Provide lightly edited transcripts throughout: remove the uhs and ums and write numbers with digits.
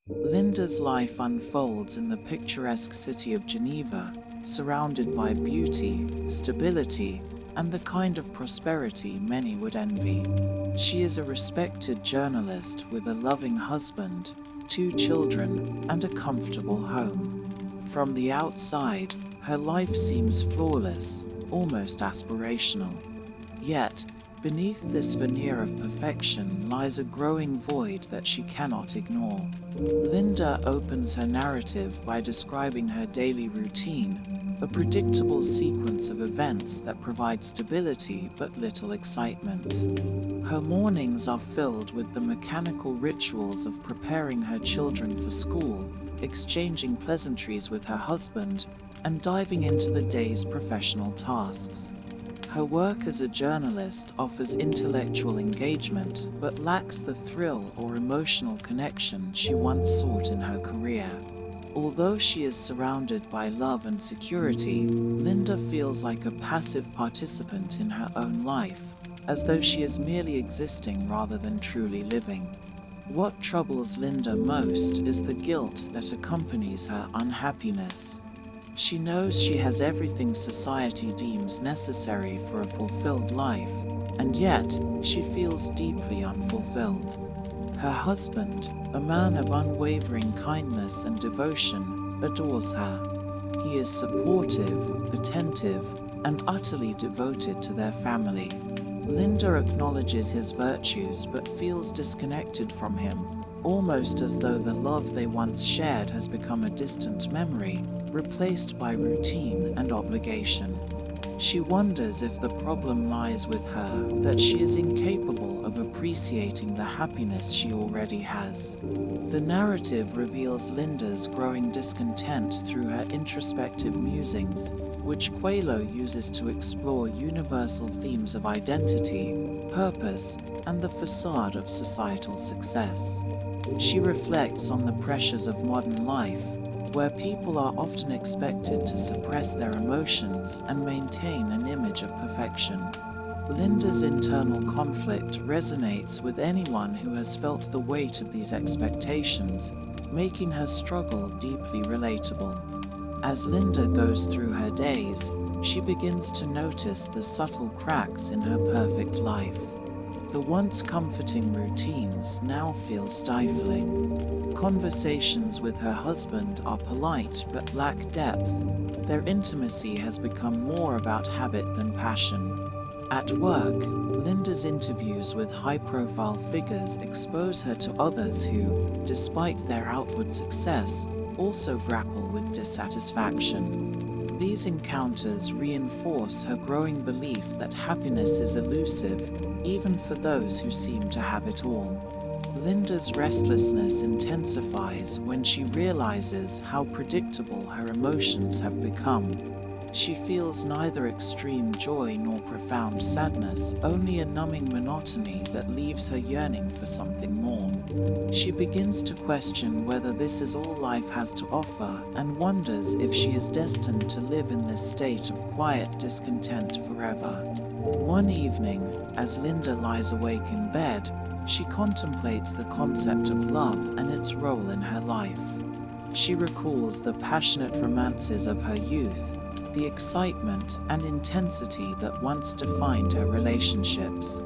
Linda's life unfolds in the picturesque city of Geneva, surrounded by beauty, stability, and the kind of prosperity many would envy. She is a respected journalist with a loving husband, 2 children, and a comfortable home. From the outside, her life seems flawless, almost aspirational. Yet, beneath this veneer of perfection lies a growing void that she cannot ignore. Linda opens her narrative by describing her daily routine, a predictable sequence of events that provide stability but little excitement. Her mornings are filled with the mechanical rituals of preparing her children for school, exchanging pleasantries with her husband, and diving into the day's professional tasks. Her work as a journalist offers intellectual engagement, but lacks the thrill or emotional connection she once sought in her career. Although she is surrounded by love and security, Linda feels like a passive participant in her own life, as though she is merely existing rather than truly living. What troubles Linda most is the guilt that accompanies her unhappiness. She knows she has everything society deems necessary for a fulfilled life, and yet she feels deeply unfulfilled. Her husband, a man of unwavering kindness and devotion, adores her. He is supportive, attentive, and utterly devoted to their family. Linda acknowledges his virtues but feels disconnected from him, almost as though the love they once shared has become a distant memory, replaced by routine and obligation. She wonders if the problem lies with her, that she is incapable of appreciating the happiness she already has. The narrative reveals Linda's growing discontent through her introspective musings, which Coelho uses to explore universal themes of identity, purpose, and the facade of societal success. She reflects on the pressures of modern life, where people are often expected to suppress their emotions and maintain an image of perfection. Linda's internal conflict resonates with anyone who has felt the weight of these expectations, making her struggle deeply relatable. As Linda goes through her days, she begins to notice the subtle cracks in her perfect life. The once comforting routines now feel stifling. Conversations with her husband are polite but lack depth. Their intimacy has become more about habit than passion. At work, Linda's interviews with high-profile figures expose her to others who, despite their outward success, also grapple with dissatisfaction. These encounters reinforce her growing belief that happiness is elusive, even for those who seem to have it all. Linda's restlessness intensifies when she realizes how predictable her emotions have become. She feels neither extreme joy nor profound sadness, only a numbing monotony that leaves her yearning for something more. She begins to question whether this is all life has to offer and wonders if she is destined to live in this state of quiet discontent forever. One evening, as Linda lies awake in bed, she contemplates the concept of love and its role in her life. She recalls the passionate romances of her youth, the excitement and intensity that once defined her relationships.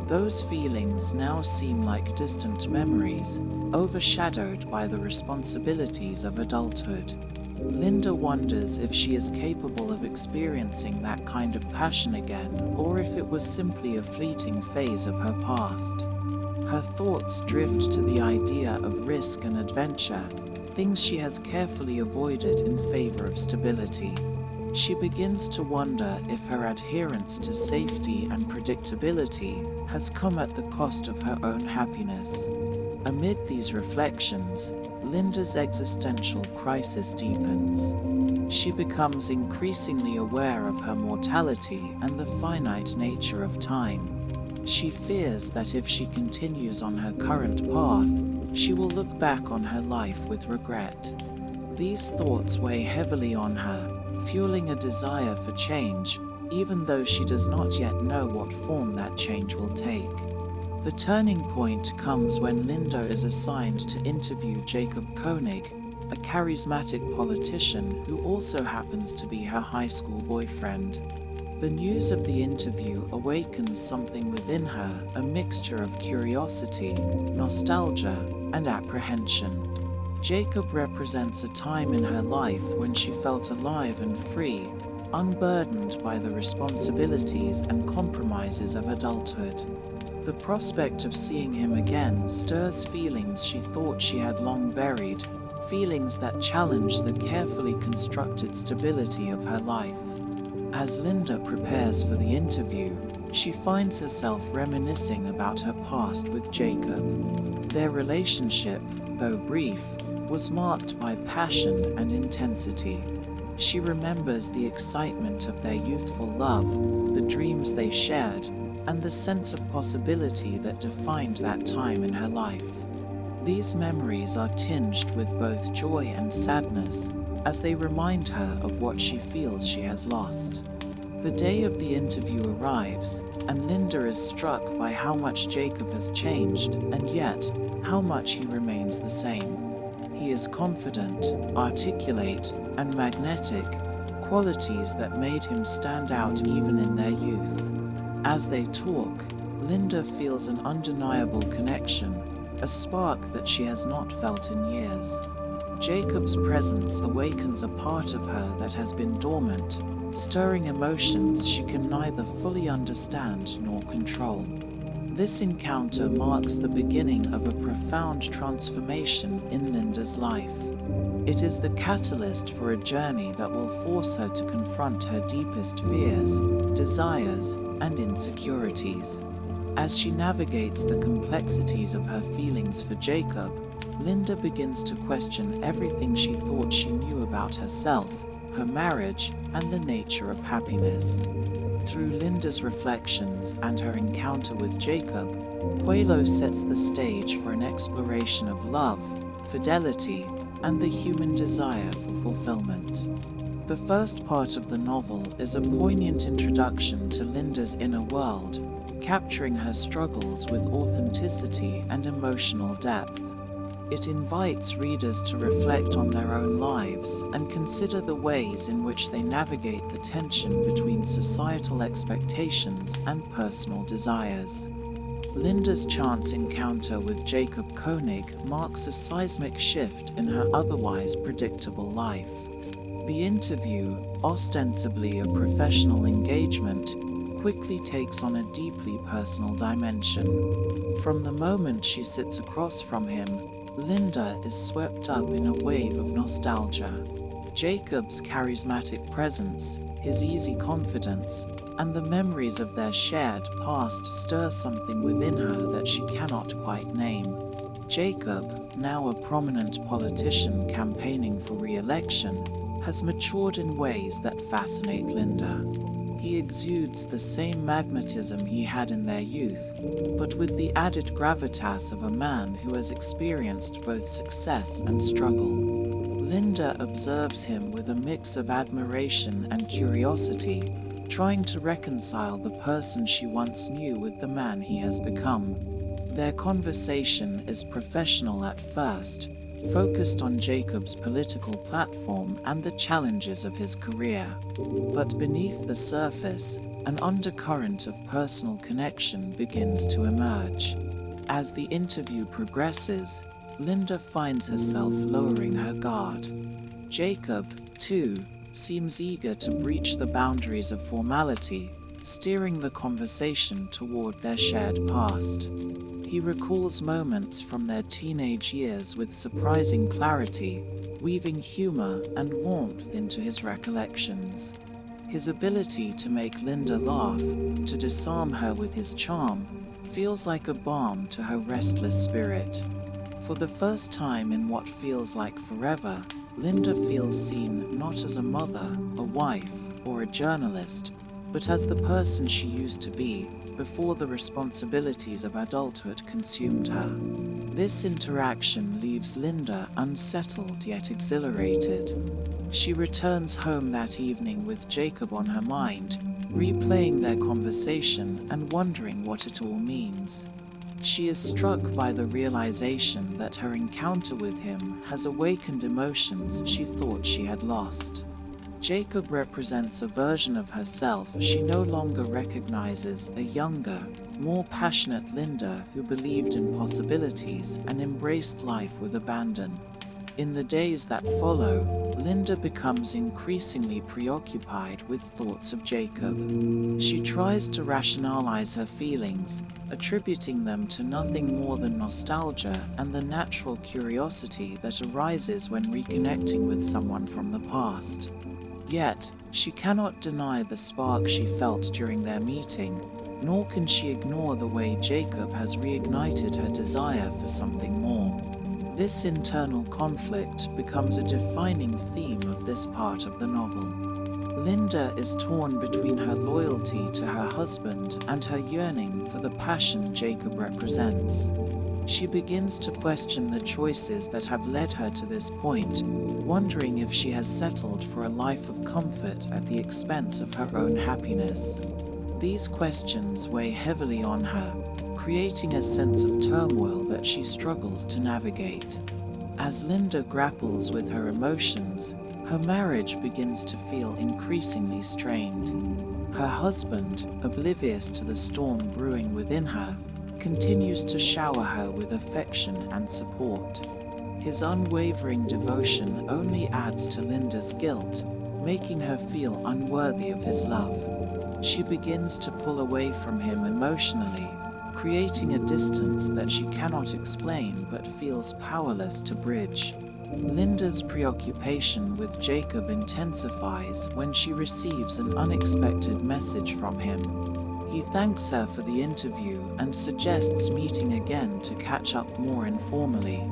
Those feelings now seem like distant memories, overshadowed by the responsibilities of adulthood. Linda wonders if she is capable of experiencing that kind of passion again, or if it was simply a fleeting phase of her past. Her thoughts drift to the idea of risk and adventure, things she has carefully avoided in favor of stability. She begins to wonder if her adherence to safety and predictability has come at the cost of her own happiness. Amid these reflections, Linda's existential crisis deepens. She becomes increasingly aware of her mortality and the finite nature of time. She fears that if she continues on her current path, she will look back on her life with regret. These thoughts weigh heavily on her, fueling a desire for change, even though she does not yet know what form that change will take. The turning point comes when Linda is assigned to interview Jacob Koenig, a charismatic politician who also happens to be her high school boyfriend. The news of the interview awakens something within her, a mixture of curiosity, nostalgia, and apprehension. Jacob represents a time in her life when she felt alive and free, unburdened by the responsibilities and compromises of adulthood. The prospect of seeing him again stirs feelings she thought she had long buried, feelings that challenge the carefully constructed stability of her life. As Linda prepares for the interview, she finds herself reminiscing about her past with Jacob. Their relationship, though brief, was marked by passion and intensity. She remembers the excitement of their youthful love, the dreams they shared, and the sense of possibility that defined that time in her life. These memories are tinged with both joy and sadness, as they remind her of what she feels she has lost. The day of the interview arrives, and Linda is struck by how much Jacob has changed, and yet, how much he remains the same. He is confident, articulate, and magnetic, qualities that made him stand out even in their youth. As they talk, Linda feels an undeniable connection, a spark that she has not felt in years. Jacob's presence awakens a part of her that has been dormant, stirring emotions she can neither fully understand nor control. This encounter marks the beginning of a profound transformation in Linda's life. It is the catalyst for a journey that will force her to confront her deepest fears, desires, and insecurities. As she navigates the complexities of her feelings for Jacob, Linda begins to question everything she thought she knew about herself, her marriage, and the nature of happiness. Through Linda's reflections and her encounter with Jacob, Coelho sets the stage for an exploration of love, fidelity, and the human desire for fulfillment. The first part of the novel is a poignant introduction to Linda's inner world, capturing her struggles with authenticity and emotional depth. It invites readers to reflect on their own lives and consider the ways in which they navigate the tension between societal expectations and personal desires. Linda's chance encounter with Jacob Koenig marks a seismic shift in her otherwise predictable life. The interview, ostensibly a professional engagement, quickly takes on a deeply personal dimension. From the moment she sits across from him, Linda is swept up in a wave of nostalgia. Jacob's charismatic presence, his easy confidence, and the memories of their shared past stir something within her that she cannot quite name. Jacob, now a prominent politician campaigning for re-election, has matured in ways that fascinate Linda. He exudes the same magnetism he had in their youth, but with the added gravitas of a man who has experienced both success and struggle. Linda observes him with a mix of admiration and curiosity, trying to reconcile the person she once knew with the man he has become. Their conversation is professional at first, focused on Jacob's political platform and the challenges of his career. But beneath the surface, an undercurrent of personal connection begins to emerge. As the interview progresses, Linda finds herself lowering her guard. Jacob, too, seems eager to breach the boundaries of formality, steering the conversation toward their shared past. He recalls moments from their teenage years with surprising clarity, weaving humor and warmth into his recollections. His ability to make Linda laugh, to disarm her with his charm, feels like a balm to her restless spirit. For the first time in what feels like forever, Linda feels seen not as a mother, a wife, or a journalist, but as the person she used to be before the responsibilities of adulthood consumed her. This interaction leaves Linda unsettled yet exhilarated. She returns home that evening with Jacob on her mind, replaying their conversation and wondering what it all means. She is struck by the realization that her encounter with him has awakened emotions she thought she had lost. Jacob represents a version of herself she no longer recognizes, a younger, more passionate Linda who believed in possibilities and embraced life with abandon. In the days that follow, Linda becomes increasingly preoccupied with thoughts of Jacob. She tries to rationalize her feelings, attributing them to nothing more than nostalgia and the natural curiosity that arises when reconnecting with someone from the past. Yet, she cannot deny the spark she felt during their meeting, nor can she ignore the way Jacob has reignited her desire for something more. This internal conflict becomes a defining theme of this part of the novel. Linda is torn between her loyalty to her husband and her yearning for the passion Jacob represents. She begins to question the choices that have led her to this point, wondering if she has settled for a life of comfort at the expense of her own happiness. These questions weigh heavily on her, creating a sense of turmoil that she struggles to navigate. As Linda grapples with her emotions, her marriage begins to feel increasingly strained. Her husband, oblivious to the storm brewing within her, continues to shower her with affection and support. His unwavering devotion only adds to Linda's guilt, making her feel unworthy of his love. She begins to pull away from him emotionally, creating a distance that she cannot explain but feels powerless to bridge. Linda's preoccupation with Jacob intensifies when she receives an unexpected message from him. He thanks her for the interview and suggests meeting again to catch up more informally.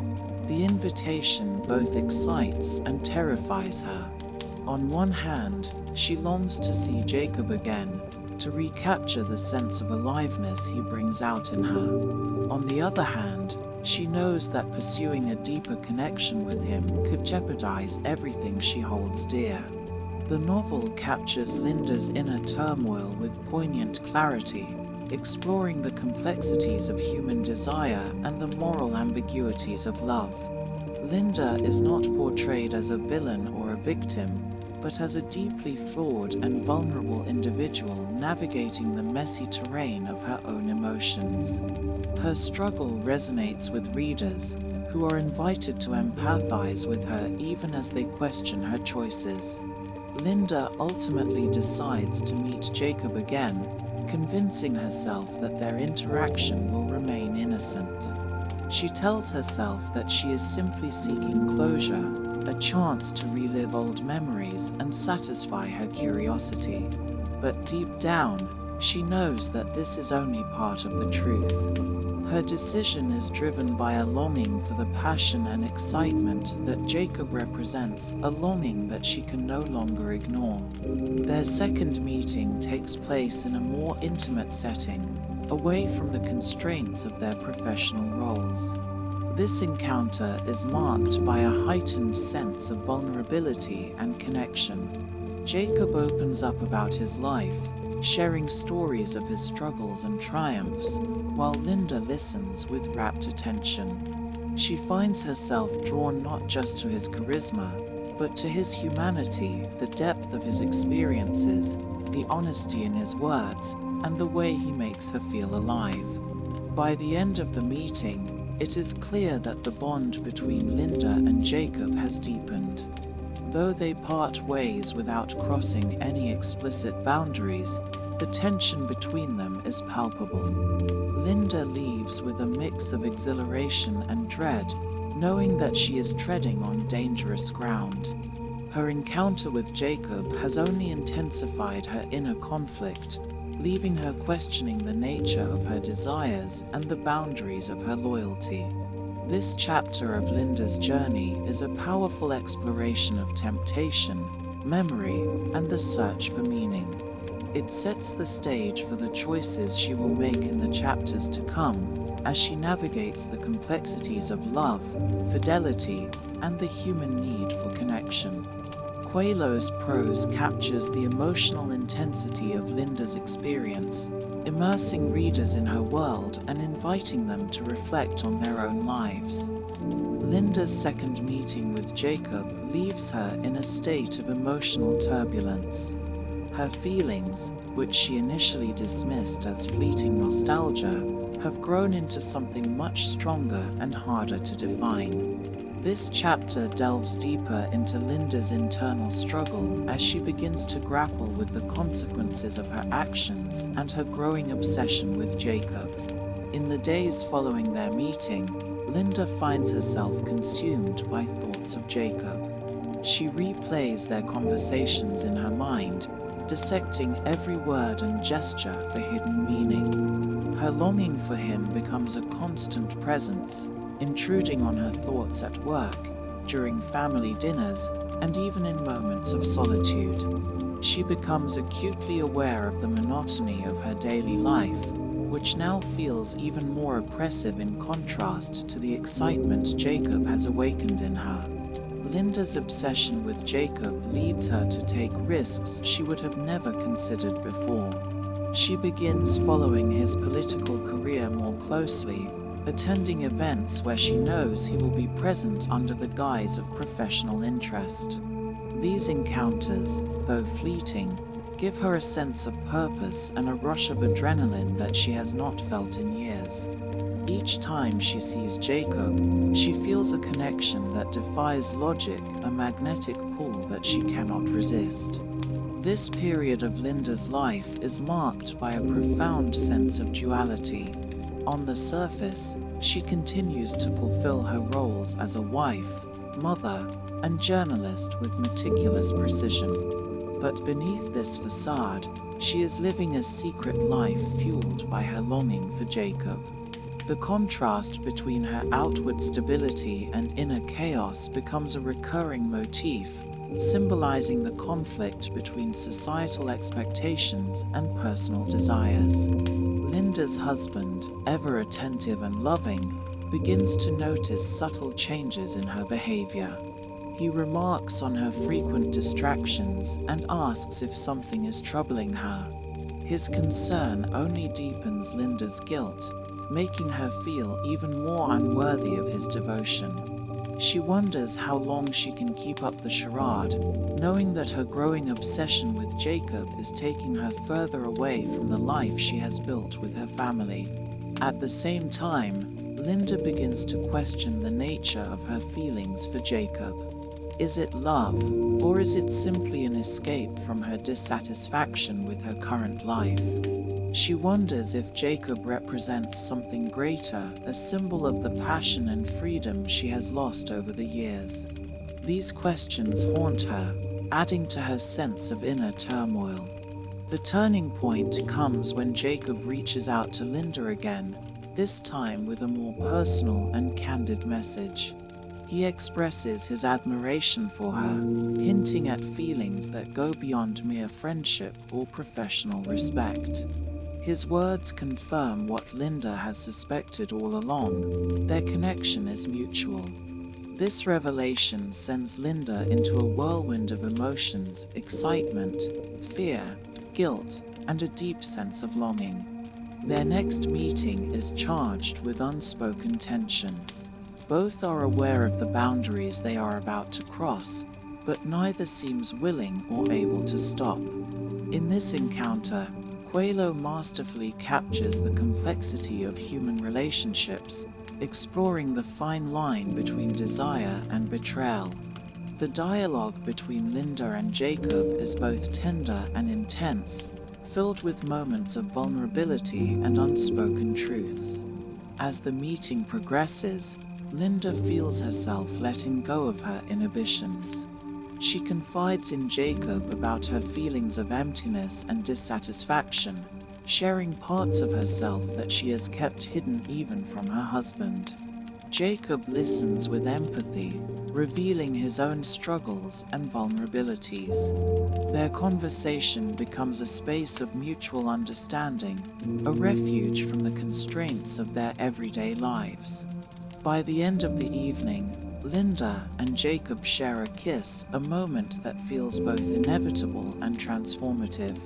The invitation both excites and terrifies her. On one hand, she longs to see Jacob again, to recapture the sense of aliveness he brings out in her. On the other hand, she knows that pursuing a deeper connection with him could jeopardize everything she holds dear. The novel captures Linda's inner turmoil with poignant clarity, exploring the complexities of human desire and the moral ambiguities of love. Linda is not portrayed as a villain or a victim, but as a deeply flawed and vulnerable individual navigating the messy terrain of her own emotions. Her struggle resonates with readers, who are invited to empathize with her even as they question her choices. Linda ultimately decides to meet Jacob again, convincing herself that their interaction will remain innocent. She tells herself that she is simply seeking closure, a chance to relive old memories and satisfy her curiosity. But deep down, she knows that this is only part of the truth. Her decision is driven by a longing for the passion and excitement that Jacob represents, a longing that she can no longer ignore. Their second meeting takes place in a more intimate setting, away from the constraints of their professional roles. This encounter is marked by a heightened sense of vulnerability and connection. Jacob opens up about his life, sharing stories of his struggles and triumphs, while Linda listens with rapt attention. She finds herself drawn not just to his charisma, but to his humanity, the depth of his experiences, the honesty in his words, and the way he makes her feel alive. By the end of the meeting, it is clear that the bond between Linda and Jacob has deepened. Though they part ways without crossing any explicit boundaries, the tension between them is palpable. Linda leaves with a mix of exhilaration and dread, knowing that she is treading on dangerous ground. Her encounter with Jacob has only intensified her inner conflict, leaving her questioning the nature of her desires and the boundaries of her loyalty. This chapter of Linda's journey is a powerful exploration of temptation, memory, and the search for meaning. It sets the stage for the choices she will make in the chapters to come, as she navigates the complexities of love, fidelity, and the human need for connection. Coelho's prose captures the emotional intensity of Linda's experience, immersing readers in her world and inviting them to reflect on their own lives. Linda's second meeting with Jacob leaves her in a state of emotional turbulence. Her feelings, which she initially dismissed as fleeting nostalgia, have grown into something much stronger and harder to define. This chapter delves deeper into Linda's internal struggle as she begins to grapple with the consequences of her actions and her growing obsession with Jacob. In the days following their meeting, Linda finds herself consumed by thoughts of Jacob. She replays their conversations in her mind, dissecting every word and gesture for hidden meaning. Her longing for him becomes a constant presence, intruding on her thoughts at work, during family dinners, and even in moments of solitude. She becomes acutely aware of the monotony of her daily life, which now feels even more oppressive in contrast to the excitement Jacob has awakened in her. Linda's obsession with Jacob leads her to take risks she would have never considered before. She begins following his political career more closely, attending events where she knows he will be present under the guise of professional interest. These encounters, though fleeting, give her a sense of purpose and a rush of adrenaline that she has not felt in years. Each time she sees Jacob, she feels a connection that defies logic, a magnetic pull that she cannot resist. This period of Linda's life is marked by a profound sense of duality. On the surface, she continues to fulfill her roles as a wife, mother, and journalist with meticulous precision. But beneath this facade, she is living a secret life fueled by her longing for Jacob. The contrast between her outward stability and inner chaos becomes a recurring motif, symbolizing the conflict between societal expectations and personal desires. Linda's husband, ever attentive and loving, begins to notice subtle changes in her behavior. He remarks on her frequent distractions and asks if something is troubling her. His concern only deepens Linda's guilt, making her feel even more unworthy of his devotion. She wonders how long she can keep up the charade, knowing that her growing obsession with Jacob is taking her further away from the life she has built with her family. At the same time, Linda begins to question the nature of her feelings for Jacob. Is it love, or is it simply an escape from her dissatisfaction with her current life? She wonders if Jacob represents something greater, a symbol of the passion and freedom she has lost over the years. These questions haunt her, adding to her sense of inner turmoil. The turning point comes when Jacob reaches out to Linda again, this time with a more personal and candid message. He expresses his admiration for her, hinting at feelings that go beyond mere friendship or professional respect. His words confirm what Linda has suspected all along: their connection is mutual. This revelation sends Linda into a whirlwind of emotions: excitement, fear, guilt, and a deep sense of longing. Their next meeting is charged with unspoken tension. Both are aware of the boundaries they are about to cross, but neither seems willing or able to stop. In this encounter, Coelho masterfully captures the complexity of human relationships, exploring the fine line between desire and betrayal. The dialogue between Linda and Jacob is both tender and intense, filled with moments of vulnerability and unspoken truths. As the meeting progresses, Linda feels herself letting go of her inhibitions. She confides in Jacob about her feelings of emptiness and dissatisfaction, sharing parts of herself that she has kept hidden even from her husband. Jacob listens with empathy, revealing his own struggles and vulnerabilities. Their conversation becomes a space of mutual understanding, a refuge from the constraints of their everyday lives. By the end of the evening, Linda and Jacob share a kiss, a moment that feels both inevitable and transformative.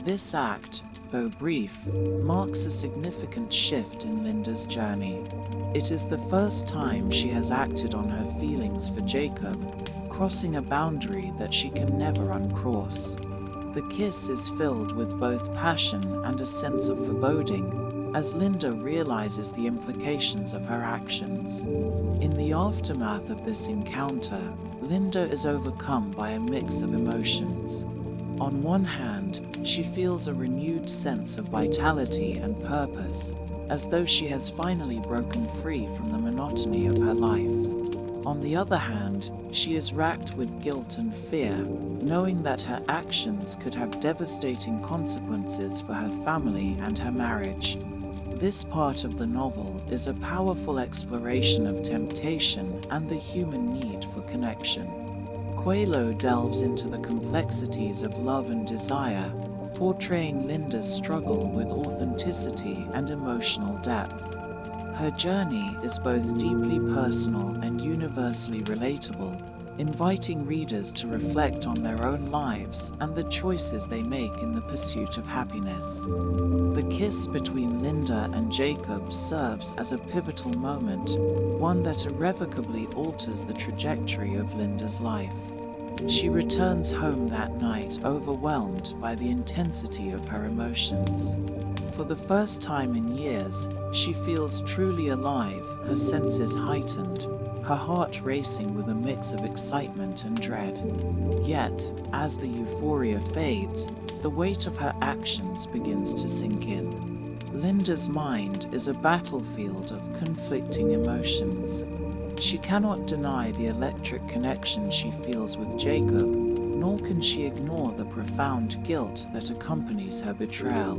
This act, though brief, marks a significant shift in Linda's journey. It is the first time she has acted on her feelings for Jacob, crossing a boundary that she can never uncross. The kiss is filled with both passion and a sense of foreboding, as Linda realizes the implications of her actions. In the aftermath of this encounter, Linda is overcome by a mix of emotions. On one hand, she feels a renewed sense of vitality and purpose, as though she has finally broken free from the monotony of her life. On the other hand, she is racked with guilt and fear, knowing that her actions could have devastating consequences for her family and her marriage. This part of the novel is a powerful exploration of temptation and the human need for connection. Coelho delves into the complexities of love and desire, portraying Linda's struggle with authenticity and emotional depth. Her journey is both deeply personal and universally relatable, inviting readers to reflect on their own lives and the choices they make in the pursuit of happiness. The kiss between Linda and Jacob serves as a pivotal moment, one that irrevocably alters the trajectory of Linda's life. She returns home that night overwhelmed by the intensity of her emotions. For the first time in years, she feels truly alive, her senses heightened, her heart racing with a mix of excitement and dread. Yet, as the euphoria fades, the weight of her actions begins to sink in. Linda's mind is a battlefield of conflicting emotions. She cannot deny the electric connection she feels with Jacob, nor can she ignore the profound guilt that accompanies her betrayal.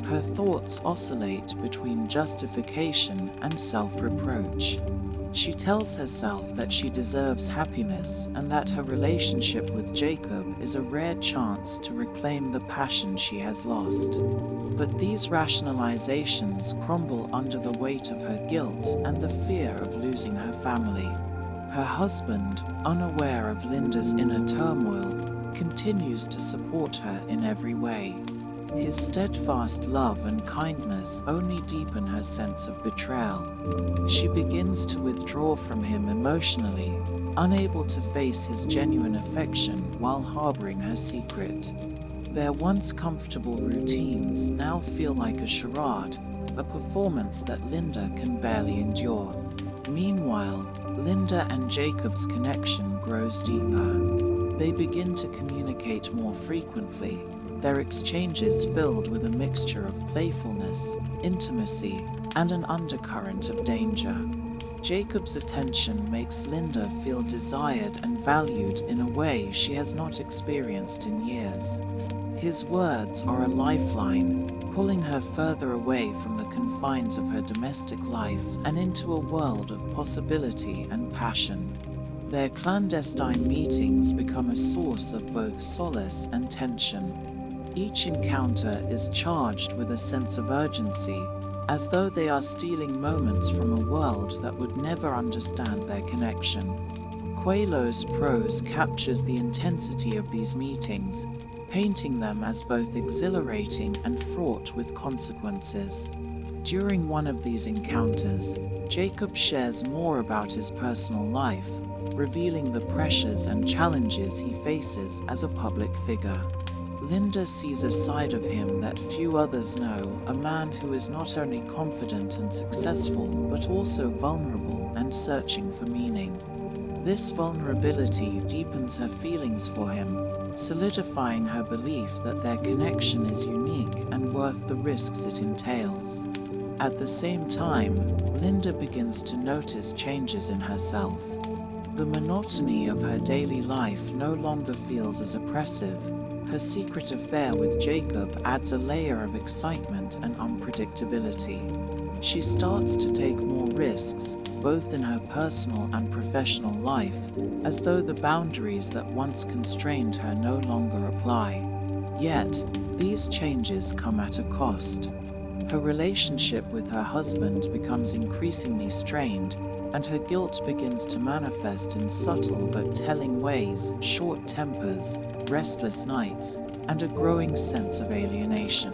Her thoughts oscillate between justification and self-reproach. She tells herself that she deserves happiness and that her relationship with Jacob is a rare chance to reclaim the passion she has lost. But these rationalizations crumble under the weight of her guilt and the fear of losing her family. Her husband, unaware of Linda's inner turmoil, continues to support her in every way. His steadfast love and kindness only deepen her sense of betrayal. She begins to withdraw from him emotionally, unable to face his genuine affection while harboring her secret. Their once comfortable routines now feel like a charade, a performance that Linda can barely endure. Meanwhile, Linda and Jacob's connection grows deeper. They begin to communicate more frequently, their exchanges filled with a mixture of playfulness, intimacy, and an undercurrent of danger. Jacob's attention makes Linda feel desired and valued in a way she has not experienced in years. His words are a lifeline, pulling her further away from the confines of her domestic life and into a world of possibility and passion. Their clandestine meetings become a source of both solace and tension. Each encounter is charged with a sense of urgency, as though they are stealing moments from a world that would never understand their connection. Coelho's prose captures the intensity of these meetings, painting them as both exhilarating and fraught with consequences. During one of these encounters, Jacob shares more about his personal life, revealing the pressures and challenges he faces as a public figure. Linda sees a side of him that few others know, a man who is not only confident and successful, but also vulnerable and searching for meaning. This vulnerability deepens her feelings for him, solidifying her belief that their connection is unique and worth the risks it entails. At the same time, Linda begins to notice changes in herself. The monotony of her daily life no longer feels as oppressive. Her secret affair with Jacob adds a layer of excitement and unpredictability. She starts to take more risks, both in her personal and professional life, as though the boundaries that once constrained her no longer apply. Yet, these changes come at a cost. Her relationship with her husband becomes increasingly strained, and her guilt begins to manifest in subtle but telling ways: short tempers, restless nights, and a growing sense of alienation.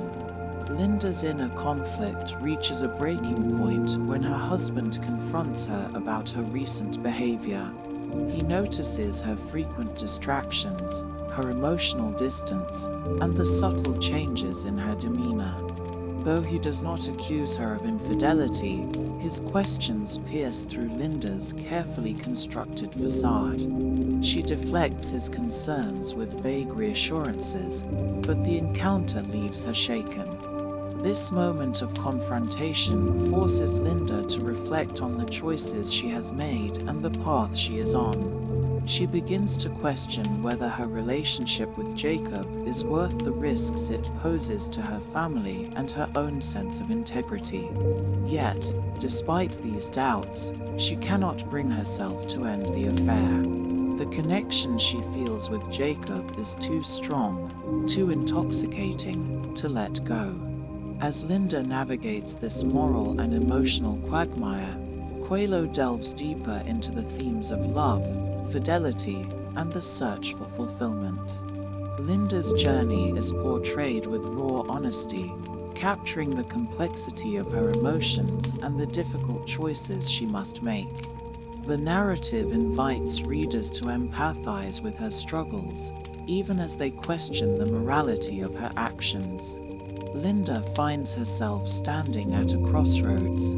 Linda's inner conflict reaches a breaking point when her husband confronts her about her recent behavior. He notices her frequent distractions, her emotional distance, and the subtle changes in her demeanor. Though he does not accuse her of infidelity, his questions pierce through Linda's carefully constructed facade. She deflects his concerns with vague reassurances, but the encounter leaves her shaken. This moment of confrontation forces Linda to reflect on the choices she has made and the path she is on. She begins to question whether her relationship with Jacob is worth the risks it poses to her family and her own sense of integrity. Yet, despite these doubts, she cannot bring herself to end the affair. The connection she feels with Jacob is too strong, too intoxicating, to let go. As Linda navigates this moral and emotional quagmire, Coelho delves deeper into the themes of love, fidelity, and the search for fulfillment. Linda's journey is portrayed with raw honesty, capturing the complexity of her emotions and the difficult choices she must make. The narrative invites readers to empathize with her struggles, even as they question the morality of her actions. Linda finds herself standing at a crossroads.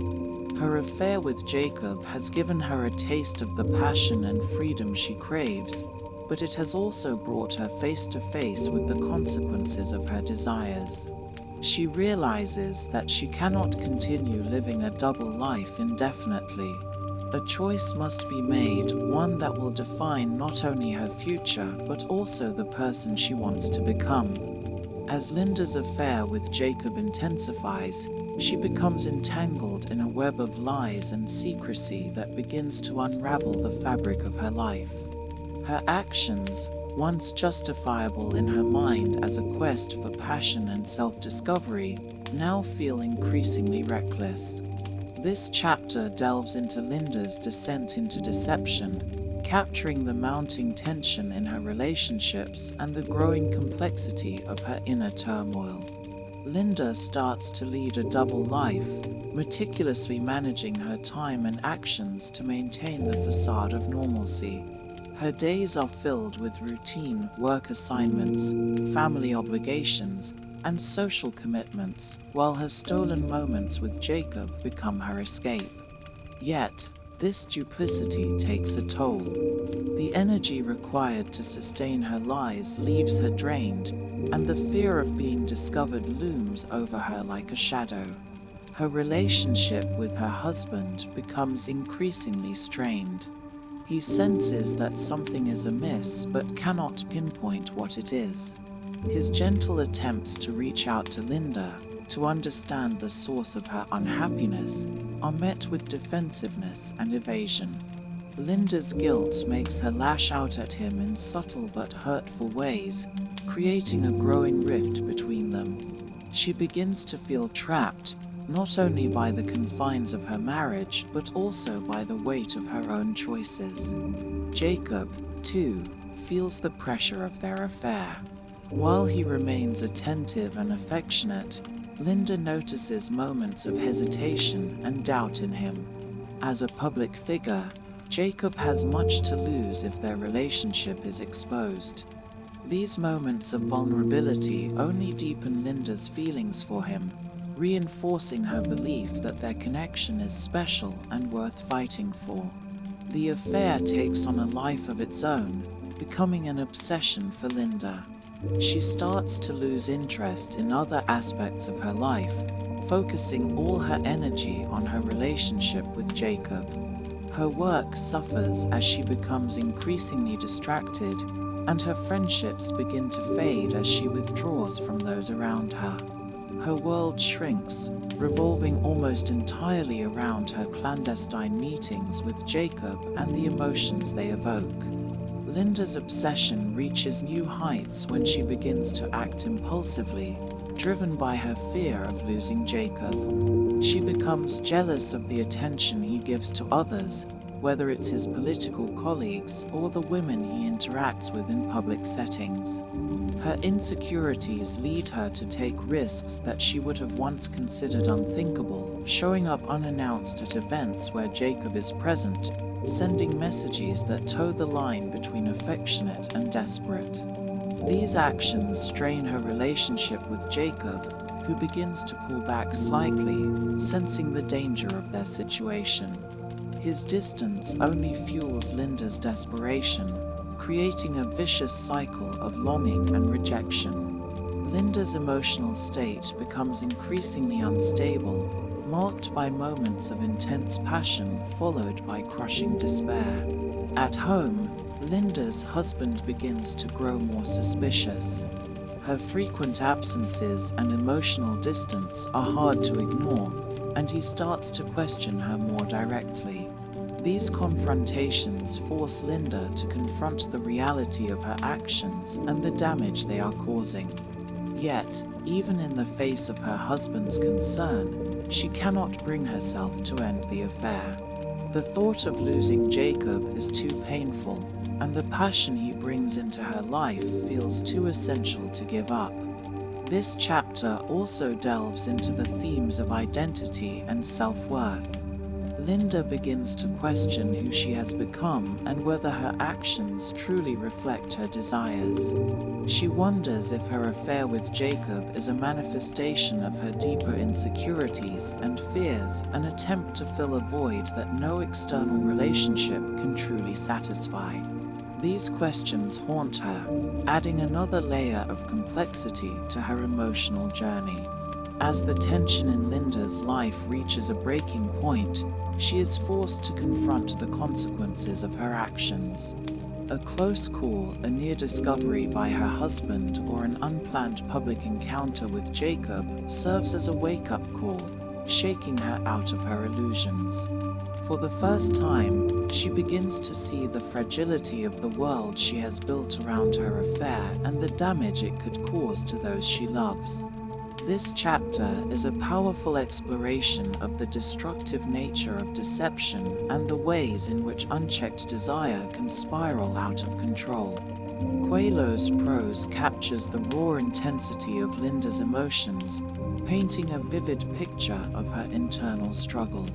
Her affair with Jacob has given her a taste of the passion and freedom she craves, but it has also brought her face to face with the consequences of her desires. She realizes that she cannot continue living a double life indefinitely. A choice must be made, one that will define not only her future but also the person she wants to become. As Linda's affair with Jacob intensifies, she becomes entangled in a web of lies and secrecy that begins to unravel the fabric of her life. Her actions, once justifiable in her mind as a quest for passion and self-discovery, now feel increasingly reckless. This chapter delves into Linda's descent into deception, capturing the mounting tension in her relationships and the growing complexity of her inner turmoil. Linda starts to lead a double life, meticulously managing her time and actions to maintain the facade of normalcy. Her days are filled with routine, work assignments, family obligations, and social commitments, while her stolen moments with Jacob become her escape. Yet, this duplicity takes a toll. The energy required to sustain her lies leaves her drained, and the fear of being discovered looms over her like a shadow. Her relationship with her husband becomes increasingly strained. He senses that something is amiss but cannot pinpoint what it is. His gentle attempts to reach out to Linda to understand the source of her unhappiness are met with defensiveness and evasion. Linda's guilt makes her lash out at him in subtle but hurtful ways, creating a growing rift between them. She begins to feel trapped, not only by the confines of her marriage, but also by the weight of her own choices. Jacob, too, feels the pressure of their affair. While he remains attentive and affectionate, Linda notices moments of hesitation and doubt in him. As a public figure, Jacob has much to lose if their relationship is exposed. These moments of vulnerability only deepen Linda's feelings for him, reinforcing her belief that their connection is special and worth fighting for. The affair takes on a life of its own, becoming an obsession for Linda. She starts to lose interest in other aspects of her life, focusing all her energy on her relationship with Jacob. Her work suffers as she becomes increasingly distracted, and her friendships begin to fade as she withdraws from those around her. Her world shrinks, revolving almost entirely around her clandestine meetings with Jacob and the emotions they evoke. Linda's obsession reaches new heights when she begins to act impulsively, driven by her fear of losing Jacob. She becomes jealous of the attention he gives to others, whether it's his political colleagues or the women he interacts with in public settings. Her insecurities lead her to take risks that she would have once considered unthinkable, showing up unannounced at events where Jacob is present, sending messages that toe the line between affectionate and desperate. These actions strain her relationship with Jacob, who begins to pull back slightly, sensing the danger of their situation. His distance only fuels Linda's desperation, creating a vicious cycle of longing and rejection. Linda's emotional state becomes increasingly unstable, marked by moments of intense passion followed by crushing despair. At home, Linda's husband begins to grow more suspicious. Her frequent absences and emotional distance are hard to ignore, and he starts to question her more directly. These confrontations force Linda to confront the reality of her actions and the damage they are causing. Yet, even in the face of her husband's concern, she cannot bring herself to end the affair. The thought of losing Jacob is too painful, and the passion he brings into her life feels too essential to give up. This chapter also delves into the themes of identity and self-worth. Linda begins to question who she has become and whether her actions truly reflect her desires. She wonders if her affair with Jacob is a manifestation of her deeper insecurities and fears, an attempt to fill a void that no external relationship can truly satisfy. These questions haunt her, adding another layer of complexity to her emotional journey. As the tension in Linda's life reaches a breaking point, she is forced to confront the consequences of her actions. A close call, a near discovery by her husband, or an unplanned public encounter with Jacob serves as a wake-up call, shaking her out of her illusions. For the first time, she begins to see the fragility of the world she has built around her affair and the damage it could cause to those she loves. This chapter is a powerful exploration of the destructive nature of deception and the ways in which unchecked desire can spiral out of control. Coelho's prose captures the raw intensity of Linda's emotions, painting a vivid picture of her internal struggle.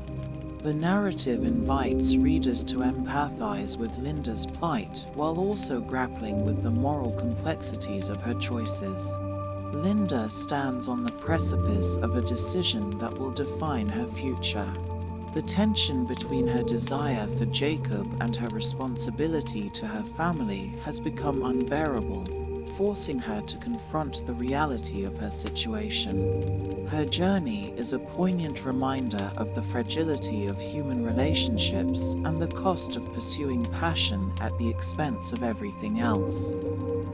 The narrative invites readers to empathize with Linda's plight while also grappling with the moral complexities of her choices. Linda stands on the precipice of a decision that will define her future. The tension between her desire for Jacob and her responsibility to her family has become unbearable, forcing her to confront the reality of her situation. Her journey is a poignant reminder of the fragility of human relationships and the cost of pursuing passion at the expense of everything else.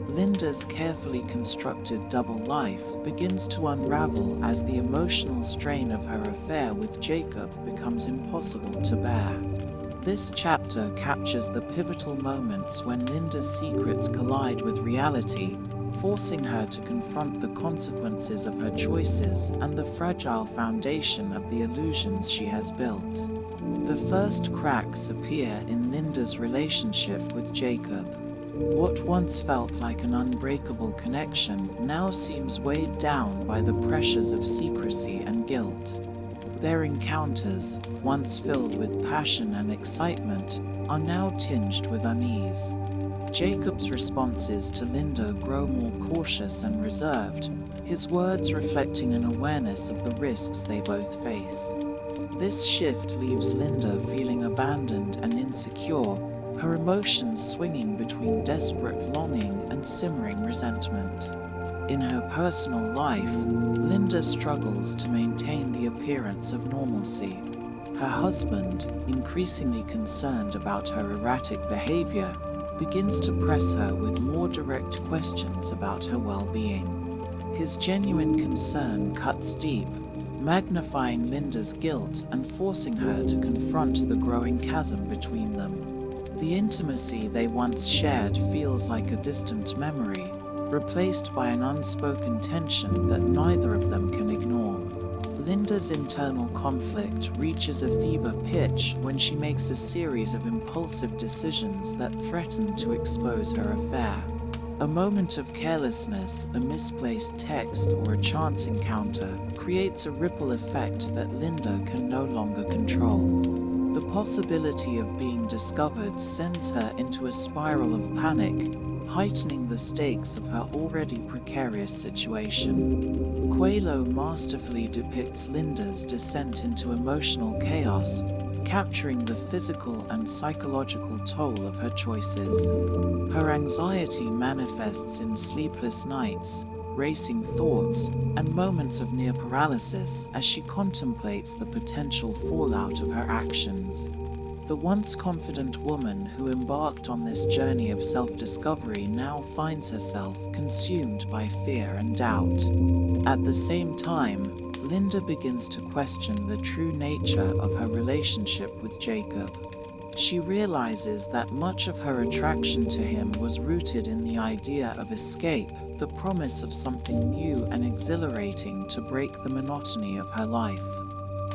Linda's carefully constructed double life begins to unravel as the emotional strain of her affair with Jacob becomes impossible to bear. This chapter captures the pivotal moments when Linda's secrets collide with reality, forcing her to confront the consequences of her choices and the fragile foundation of the illusions she has built. The first cracks appear in Linda's relationship with Jacob. What once felt like an unbreakable connection now seems weighed down by the pressures of secrecy and guilt. Their encounters, once filled with passion and excitement, are now tinged with unease. Jacob's responses to Linda grow more cautious and reserved, his words reflecting an awareness of the risks they both face. This shift leaves Linda feeling abandoned and insecure, her emotions swinging between desperate longing and simmering resentment. In her personal life, Linda struggles to maintain the appearance of normalcy. Her husband, increasingly concerned about her erratic behavior, begins to press her with more direct questions about her well-being. His genuine concern cuts deep, magnifying Linda's guilt and forcing her to confront the growing chasm between them. The intimacy they once shared feels like a distant memory, replaced by an unspoken tension that neither of them can ignore. Linda's internal conflict reaches a fever pitch when she makes a series of impulsive decisions that threaten to expose her affair. A moment of carelessness, a misplaced text, or a chance encounter creates a ripple effect that Linda can no longer control. The possibility of being discovered sends her into a spiral of panic, heightening the stakes of her already precarious situation. Coelho masterfully depicts Linda's descent into emotional chaos, capturing the physical and psychological toll of her choices. Her anxiety manifests in sleepless nights, racing thoughts, and moments of near paralysis as she contemplates the potential fallout of her actions. The once confident woman who embarked on this journey of self-discovery now finds herself consumed by fear and doubt. At the same time, Linda begins to question the true nature of her relationship with Jacob. She realizes that much of her attraction to him was rooted in the idea of escape, the promise of something new and exhilarating to break the monotony of her life.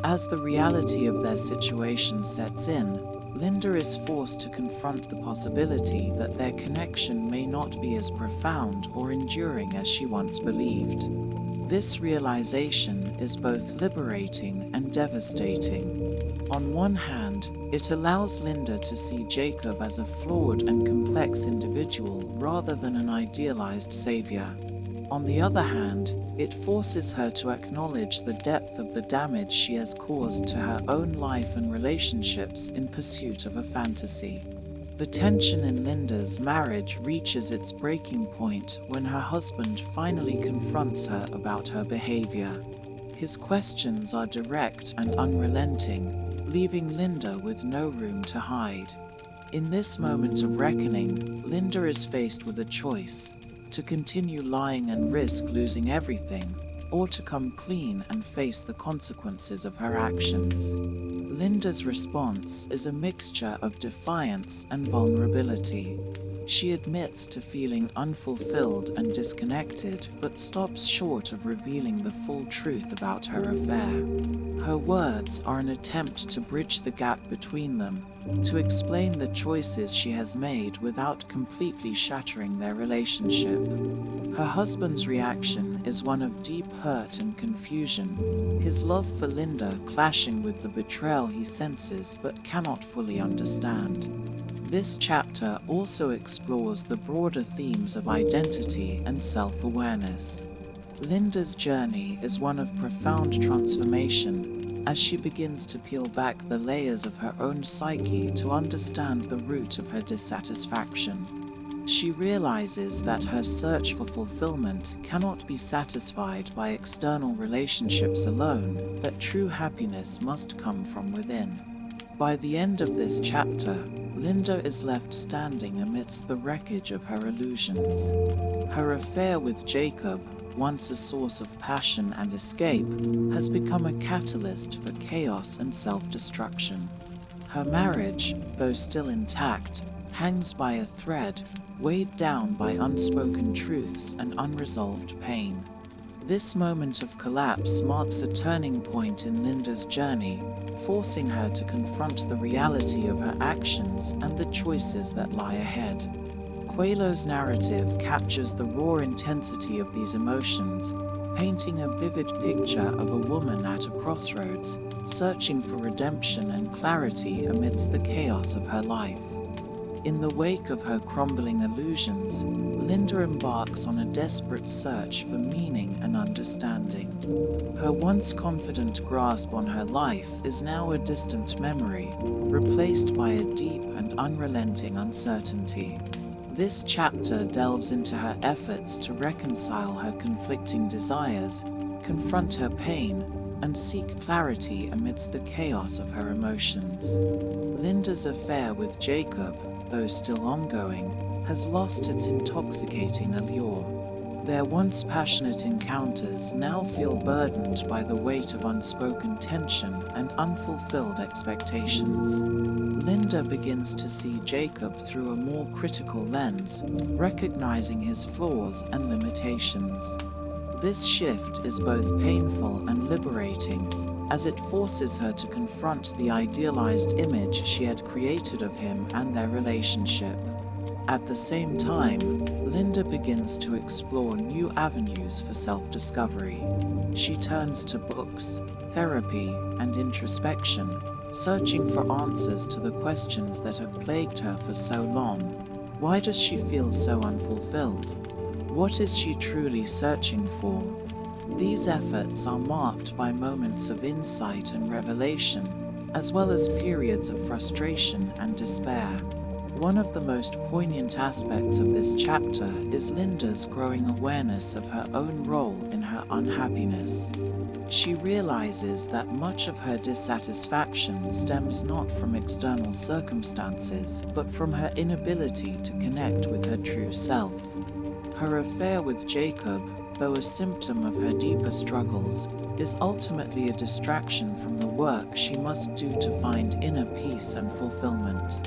As the reality of their situation sets in, Linda is forced to confront the possibility that their connection may not be as profound or enduring as she once believed. This realization is both liberating and devastating. On one hand, it allows Linda to see Jacob as a flawed and complex individual rather than an idealized savior. On the other hand, it forces her to acknowledge the depth of the damage she has caused to her own life and relationships in pursuit of a fantasy. The tension in Linda's marriage reaches its breaking point when her husband finally confronts her about her behavior. His questions are direct and unrelenting, leaving Linda with no room to hide. In this moment of reckoning, Linda is faced with a choice: to continue lying and risk losing everything, or to come clean and face the consequences of her actions. Linda's response is a mixture of defiance and vulnerability. She admits to feeling unfulfilled and disconnected, but stops short of revealing the full truth about her affair. Her words are an attempt to bridge the gap between them, to explain the choices she has made without completely shattering their relationship. Her husband's reaction is one of deep hurt and confusion, his love for Linda clashing with the betrayal he senses but cannot fully understand. This chapter also explores the broader themes of identity and self-awareness. Linda's journey is one of profound transformation as she begins to peel back the layers of her own psyche to understand the root of her dissatisfaction. She realizes that her search for fulfillment cannot be satisfied by external relationships alone, that true happiness must come from within. By the end of this chapter, Linda is left standing amidst the wreckage of her illusions. Her affair with Jacob, once a source of passion and escape, has become a catalyst for chaos and self-destruction. Her marriage, though still intact, hangs by a thread, weighed down by unspoken truths and unresolved pain. This moment of collapse marks a turning point in Linda's journey, forcing her to confront the reality of her actions and the choices that lie ahead. Coelho's narrative captures the raw intensity of these emotions, painting a vivid picture of a woman at a crossroads, searching for redemption and clarity amidst the chaos of her life. In the wake of her crumbling illusions, Linda embarks on a desperate search for meaning and understanding. Her once confident grasp on her life is now a distant memory, replaced by a deep and unrelenting uncertainty. This chapter delves into her efforts to reconcile her conflicting desires, confront her pain, and seek clarity amidst the chaos of her emotions. Linda's affair with Jacob, though still ongoing, has lost its intoxicating allure. Their once passionate encounters now feel burdened by the weight of unspoken tension and unfulfilled expectations. Linda begins to see Jacob through a more critical lens, recognizing his flaws and limitations. This shift is both painful and liberating, as it forces her to confront the idealized image she had created of him and their relationship. At the same time, Linda begins to explore new avenues for self-discovery. She turns to books, therapy, and introspection, searching for answers to the questions that have plagued her for so long. Why does she feel so unfulfilled? What is she truly searching for? These efforts are marked by moments of insight and revelation, as well as periods of frustration and despair. One of the most poignant aspects of this chapter is Linda's growing awareness of her own role in her unhappiness. She realizes that much of her dissatisfaction stems not from external circumstances, but from her inability to connect with her true self. Her affair with Jacob, though a symptom of her deeper struggles, is ultimately a distraction from the work she must do to find inner peace and fulfillment.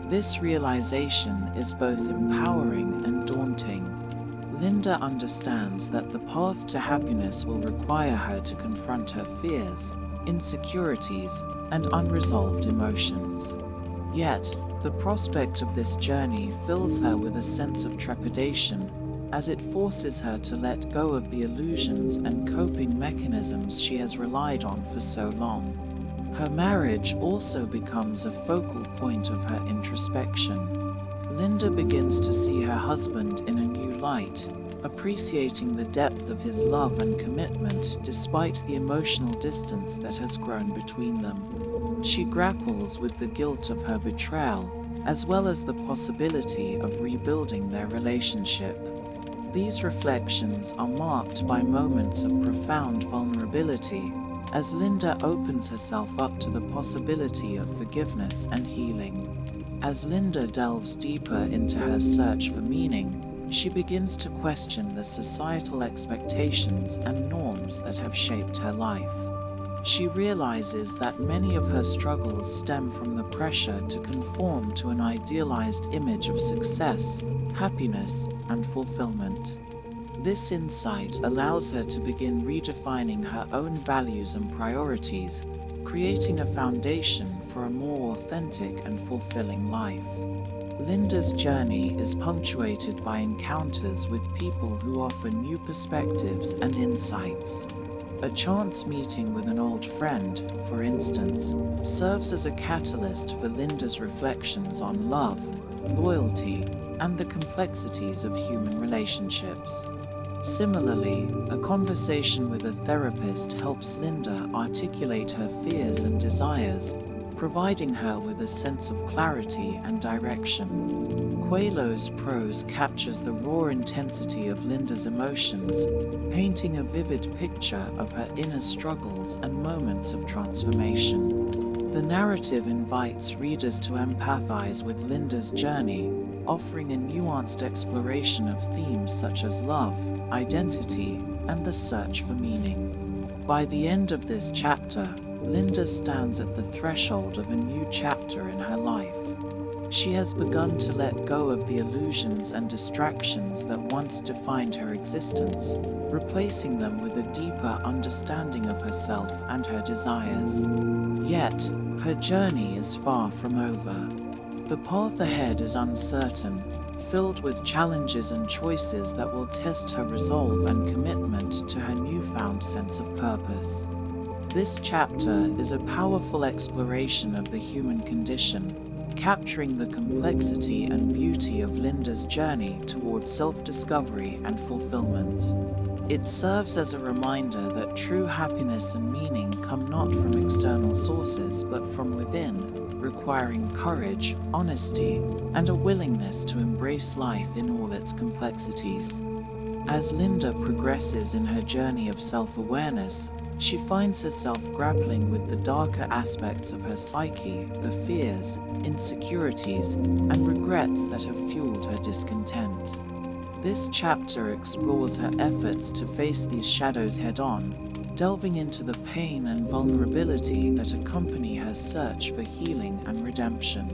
This realization is both empowering and daunting. Linda understands that the path to happiness will require her to confront her fears, insecurities, and unresolved emotions. Yet, the prospect of this journey fills her with a sense of trepidation, as it forces her to let go of the illusions and coping mechanisms she has relied on for so long. Her marriage also becomes a focal point of her introspection. Linda begins to see her husband in a new light, appreciating the depth of his love and commitment despite the emotional distance that has grown between them. She grapples with the guilt of her betrayal, as well as the possibility of rebuilding their relationship. These reflections are marked by moments of profound vulnerability, as Linda opens herself up to the possibility of forgiveness and healing. As Linda delves deeper into her search for meaning, she begins to question the societal expectations and norms that have shaped her life. She realizes that many of her struggles stem from the pressure to conform to an idealized image of success, happiness, and fulfillment. This insight allows her to begin redefining her own values and priorities, creating a foundation for a more authentic and fulfilling life. Linda's journey is punctuated by encounters with people who offer new perspectives and insights. A chance meeting with an old friend, for instance, serves as a catalyst for Linda's reflections on love, loyalty, and the complexities of human relationships. Similarly, a conversation with a therapist helps Linda articulate her fears and desires, providing her with a sense of clarity and direction. Coelho's prose captures the raw intensity of Linda's emotions, painting a vivid picture of her inner struggles and moments of transformation. The narrative invites readers to empathize with Linda's journey, offering a nuanced exploration of themes such as love, identity, and the search for meaning. By the end of this chapter, Linda stands at the threshold of a new chapter in her life. She has begun to let go of the illusions and distractions that once defined her existence, replacing them with a deeper understanding of herself and her desires. Yet, her journey is far from over. The path ahead is uncertain, filled with challenges and choices that will test her resolve and commitment to her newfound sense of purpose. This chapter is a powerful exploration of the human condition, capturing the complexity and beauty of Linda's journey towards self-discovery and fulfillment. It serves as a reminder that true happiness and meaning come not from external sources but from within, requiring courage, honesty, and a willingness to embrace life in all its complexities. As Linda progresses in her journey of self-awareness, she finds herself grappling with the darker aspects of her psyche, the fears, insecurities, and regrets that have fueled her discontent. This chapter explores her efforts to face these shadows head-on, delving into the pain and vulnerability that accompany her search for healing and redemption.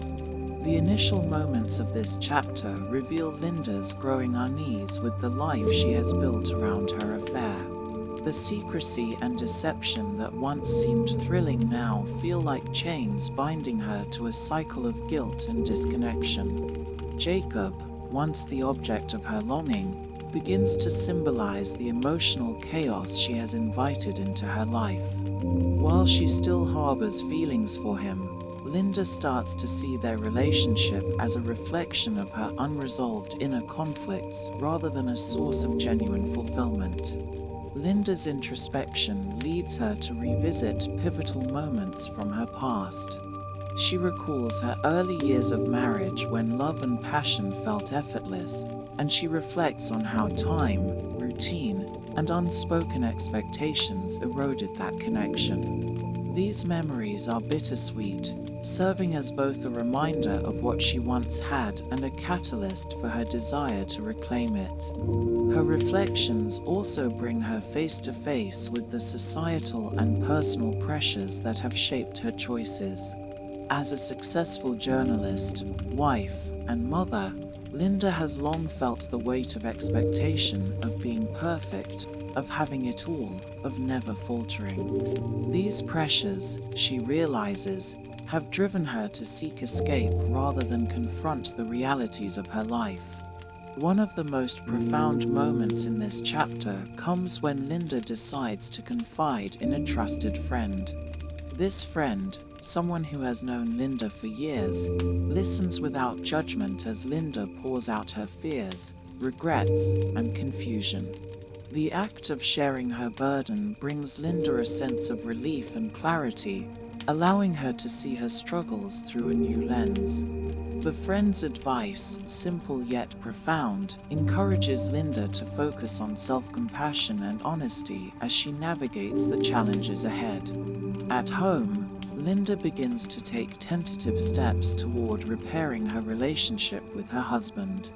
The initial moments of this chapter reveal Linda's growing unease with the life she has built around her affair. The secrecy and deception that once seemed thrilling now feel like chains binding her to a cycle of guilt and disconnection. Jacob, once the object of her longing, begins to symbolize the emotional chaos she has invited into her life. While she still harbors feelings for him, Linda starts to see their relationship as a reflection of her unresolved inner conflicts rather than a source of genuine fulfillment. Linda's introspection leads her to revisit pivotal moments from her past. She recalls her early years of marriage when love and passion felt effortless, and she reflects on how time, routine, and unspoken expectations eroded that connection. These memories are bittersweet, serving as both a reminder of what she once had and a catalyst for her desire to reclaim it. Her reflections also bring her face to face with the societal and personal pressures that have shaped her choices. As a successful journalist, wife, and mother, Linda has long felt the weight of expectation of being perfect, of having it all, of never faltering. These pressures, she realizes, have driven her to seek escape rather than confront the realities of her life. One of the most profound moments in this chapter comes when Linda decides to confide in a trusted friend. This friend, someone who has known Linda for years, listens without judgment as Linda pours out her fears, regrets, and confusion. The act of sharing her burden brings Linda a sense of relief and clarity, allowing her to see her struggles through a new lens. The friend's advice, simple yet profound, encourages Linda to focus on self-compassion and honesty as she navigates the challenges ahead. At home, Linda begins to take tentative steps toward repairing her relationship with her husband.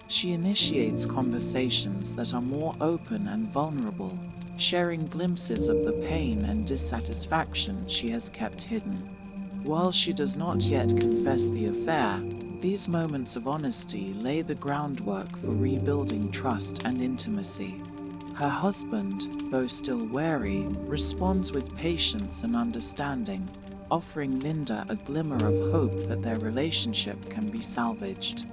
She initiates conversations that are more open and vulnerable, sharing glimpses of the pain and dissatisfaction she has kept hidden. While she does not yet confess the affair, these moments of honesty lay the groundwork for rebuilding trust and intimacy. Her husband, though still wary, responds with patience and understanding, offering Linda a glimmer of hope that their relationship can be salvaged.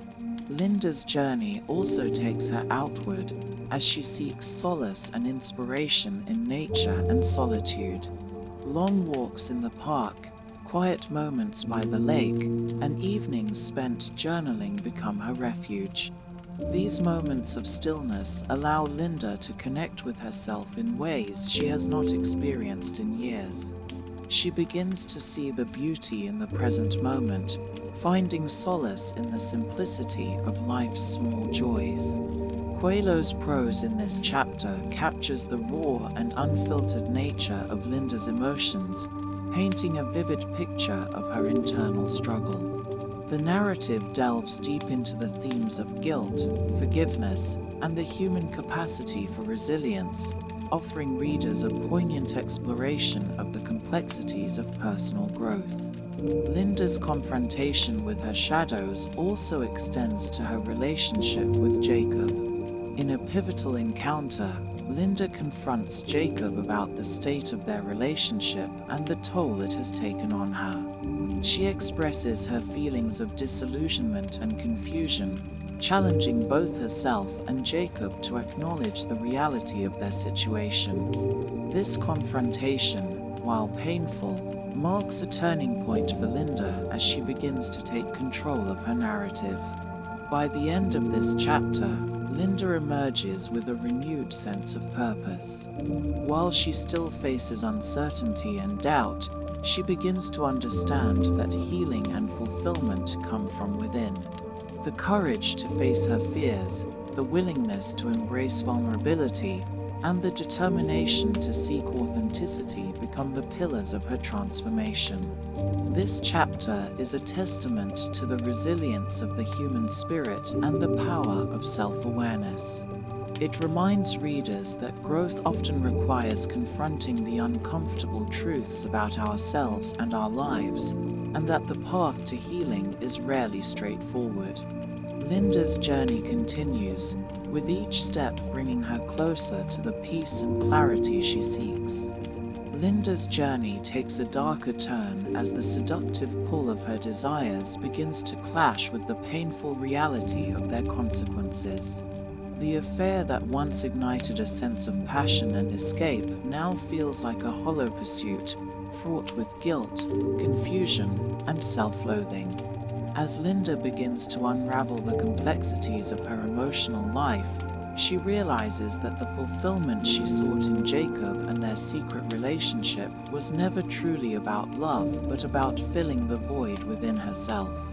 Linda's journey also takes her outward as she seeks solace and inspiration in nature and solitude. Long walks in the park, quiet moments by the lake, and evenings spent journaling become her refuge. These moments of stillness allow Linda to connect with herself in ways she has not experienced in years. She begins to see the beauty in the present moment, finding solace in the simplicity of life's small joys. Coelho's prose in this chapter captures the raw and unfiltered nature of Linda's emotions, painting a vivid picture of her internal struggle. The narrative delves deep into the themes of guilt, forgiveness, and the human capacity for resilience, offering readers a poignant exploration of the complexities of personal growth. Linda's confrontation with her shadows also extends to her relationship with Jacob. In a pivotal encounter, Linda confronts Jacob about the state of their relationship and the toll it has taken on her. She expresses her feelings of disillusionment and confusion, challenging both herself and Jacob to acknowledge the reality of their situation. This confrontation, while painful, marks a turning point for Linda as she begins to take control of her narrative. By the end of this chapter, Linda emerges with a renewed sense of purpose. While she still faces uncertainty and doubt, she begins to understand that healing and fulfillment come from within. The courage to face her fears, the willingness to embrace vulnerability, and the determination to seek authenticity become the pillars of her transformation. This chapter is a testament to the resilience of the human spirit and the power of self-awareness. It reminds readers that growth often requires confronting the uncomfortable truths about ourselves and our lives, and that the path to healing is rarely straightforward. Linda's journey continues, with each step bringing her closer to the peace and clarity she seeks. Linda's journey takes a darker turn as the seductive pull of her desires begins to clash with the painful reality of their consequences. The affair that once ignited a sense of passion and escape now feels like a hollow pursuit, fraught with guilt, confusion, and self-loathing. As Linda begins to unravel the complexities of her emotional life, she realizes that the fulfillment she sought in Jacob and their secret relationship was never truly about love, but about filling the void within herself.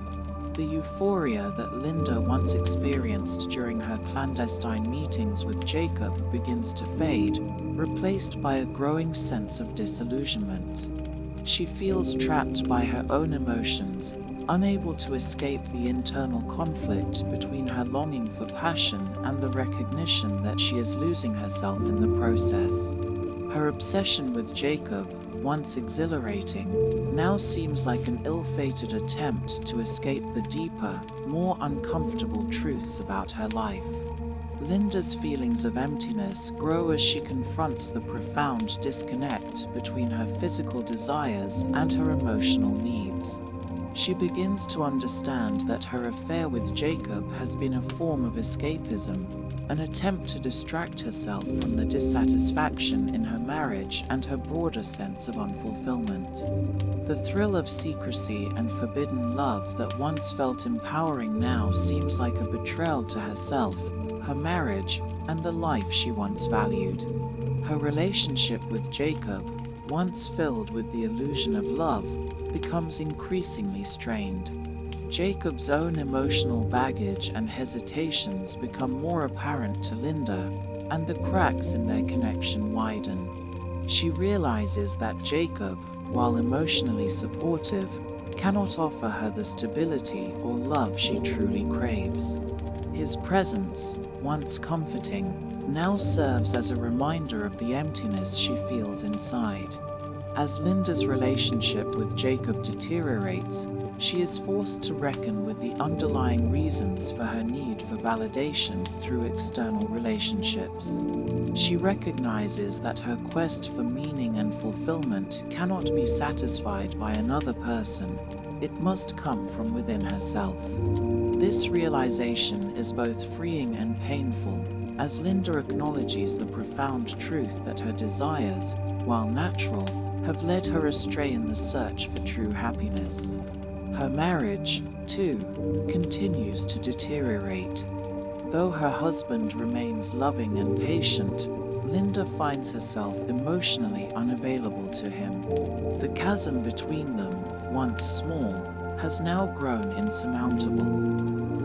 The euphoria that Linda once experienced during her clandestine meetings with Jacob begins to fade, replaced by a growing sense of disillusionment. She feels trapped by her own emotions, unable to escape the internal conflict between her longing for passion and the recognition that she is losing herself in the process. Her obsession with Jacob, once exhilarating, now seems like an ill-fated attempt to escape the deeper, more uncomfortable truths about her life. Linda's feelings of emptiness grow as she confronts the profound disconnect between her physical desires and her emotional needs. She begins to understand that her affair with Jacob has been a form of escapism, an attempt to distract herself from the dissatisfaction in her marriage and her broader sense of unfulfillment. The thrill of secrecy and forbidden love that once felt empowering now seems like a betrayal to herself, her marriage, and the life she once valued. Her relationship with Jacob, once filled with the illusion of love, becomes increasingly strained. Jacob's own emotional baggage and hesitations become more apparent to Linda, and the cracks in their connection widen. She realizes that Jacob, while emotionally supportive, cannot offer her the stability or love she truly craves. His presence, once comforting, now serves as a reminder of the emptiness she feels inside. As Linda's relationship with Jacob deteriorates, she is forced to reckon with the underlying reasons for her need for validation through external relationships. She recognizes that her quest for meaning and fulfillment cannot be satisfied by another person. It must come from within herself. This realization is both freeing and painful, as Linda acknowledges the profound truth that her desires, while natural, have led her astray in the search for true happiness. Her marriage, too, continues to deteriorate. Though her husband remains loving and patient, Linda finds herself emotionally unavailable to him. The chasm between them, once small, has now grown insurmountable.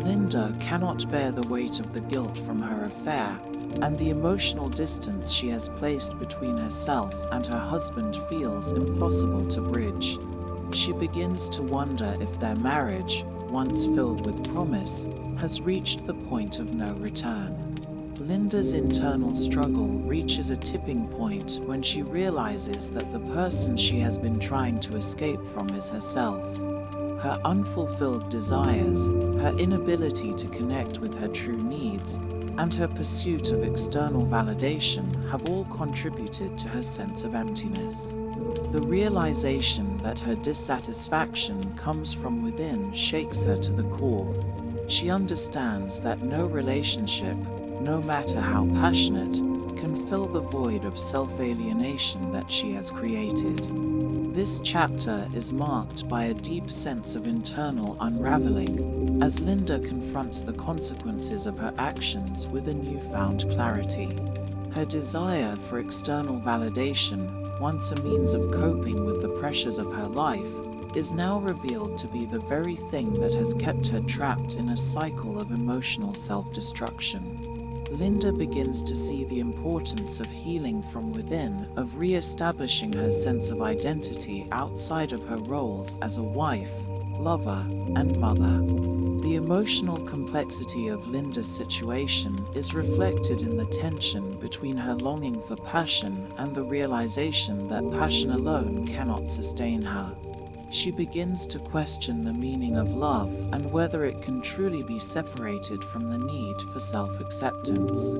Linda cannot bear the weight of the guilt from her affair, and the emotional distance she has placed between herself and her husband feels impossible to bridge. She begins to wonder if their marriage, once filled with promise, has reached the point of no return. Linda's internal struggle reaches a tipping point when she realizes that the person she has been trying to escape from is herself. Her unfulfilled desires, her inability to connect with her true needs, and her pursuit of external validation have all contributed to her sense of emptiness. The realization that her dissatisfaction comes from within shakes her to the core. She understands that no relationship, no matter how passionate, can fill the void of self-alienation that she has created. This chapter is marked by a deep sense of internal unraveling, as Linda confronts the consequences of her actions with a newfound clarity. Her desire for external validation, once a means of coping with the pressures of her life, is now revealed to be the very thing that has kept her trapped in a cycle of emotional self-destruction. Linda begins to see the importance of healing from within, of re-establishing her sense of identity outside of her roles as a wife, lover, and mother. The emotional complexity of Linda's situation is reflected in the tension between her longing for passion and the realization that passion alone cannot sustain her. She begins to question the meaning of love and whether it can truly be separated from the need for self-acceptance.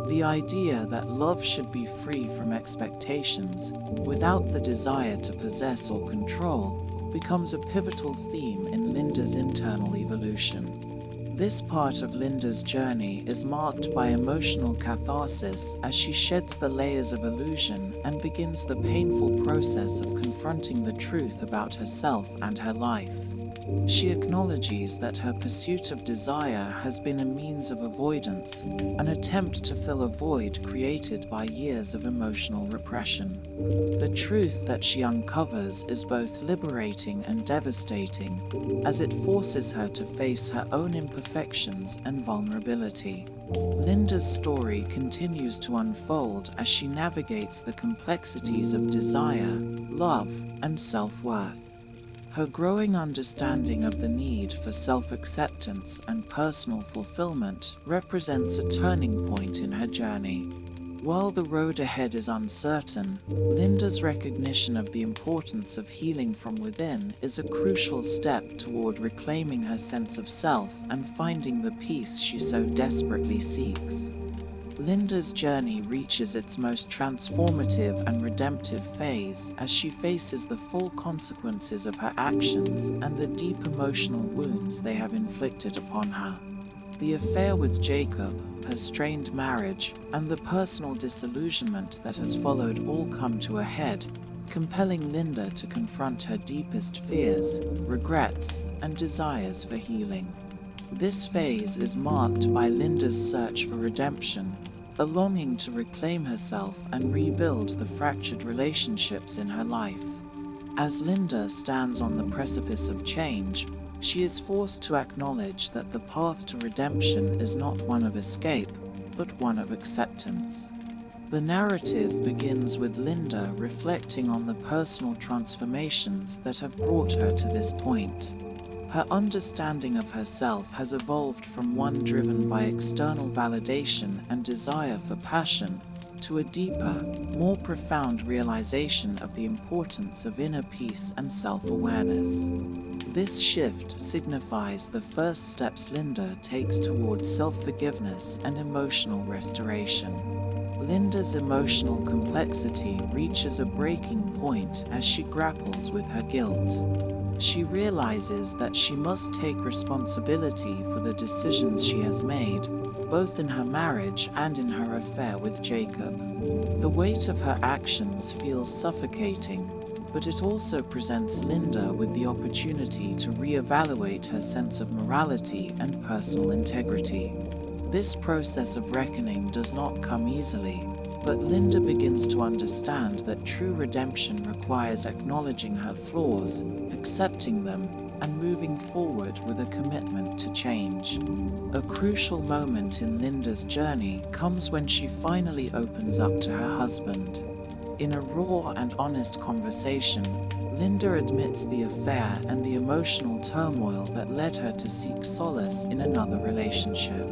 The idea that love should be free from expectations, without the desire to possess or control, becomes a pivotal theme in Linda's internal evolution. This part of Linda's journey is marked by emotional catharsis as she sheds the layers of illusion and begins the painful process of confronting the truth about herself and her life. She acknowledges that her pursuit of desire has been a means of avoidance, an attempt to fill a void created by years of emotional repression. The truth that she uncovers is both liberating and devastating, as it forces her to face her own imperfections and vulnerability. Linda's story continues to unfold as she navigates the complexities of desire, love, and self-worth. Her growing understanding of the need for self-acceptance and personal fulfillment represents a turning point in her journey. While the road ahead is uncertain, Linda's recognition of the importance of healing from within is a crucial step toward reclaiming her sense of self and finding the peace she so desperately seeks. Linda's journey reaches its most transformative and redemptive phase as she faces the full consequences of her actions and the deep emotional wounds they have inflicted upon her. The affair with Jacob, her strained marriage, and the personal disillusionment that has followed all come to a head, compelling Linda to confront her deepest fears, regrets, and desires for healing. This phase is marked by Linda's search for redemption, a longing to reclaim herself and rebuild the fractured relationships in her life. As Linda stands on the precipice of change, she is forced to acknowledge that the path to redemption is not one of escape, but one of acceptance. The narrative begins with Linda reflecting on the personal transformations that have brought her to this point. Her understanding of herself has evolved from one driven by external validation and desire for passion to a deeper, more profound realization of the importance of inner peace and self-awareness. This shift signifies the first steps Linda takes towards self-forgiveness and emotional restoration. Linda's emotional complexity reaches a breaking point as she grapples with her guilt. She realizes that she must take responsibility for the decisions she has made, both in her marriage and in her affair with Jacob. The weight of her actions feels suffocating, but it also presents Linda with the opportunity to reevaluate her sense of morality and personal integrity. This process of reckoning does not come easily, but Linda begins to understand that true redemption requires acknowledging her flaws, accepting them, and moving forward with a commitment to change. A crucial moment in Linda's journey comes when she finally opens up to her husband. In a raw and honest conversation, Linda admits the affair and the emotional turmoil that led her to seek solace in another relationship.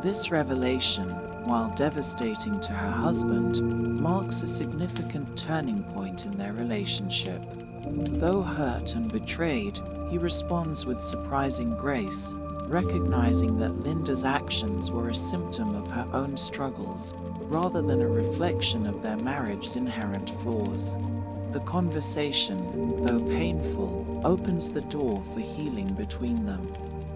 This revelation, while devastating to her husband, marks a significant turning point in their relationship. Though hurt and betrayed, he responds with surprising grace, recognizing that Linda's actions were a symptom of her own struggles, rather than a reflection of their marriage's inherent flaws. The conversation, though painful, opens the door for healing between them.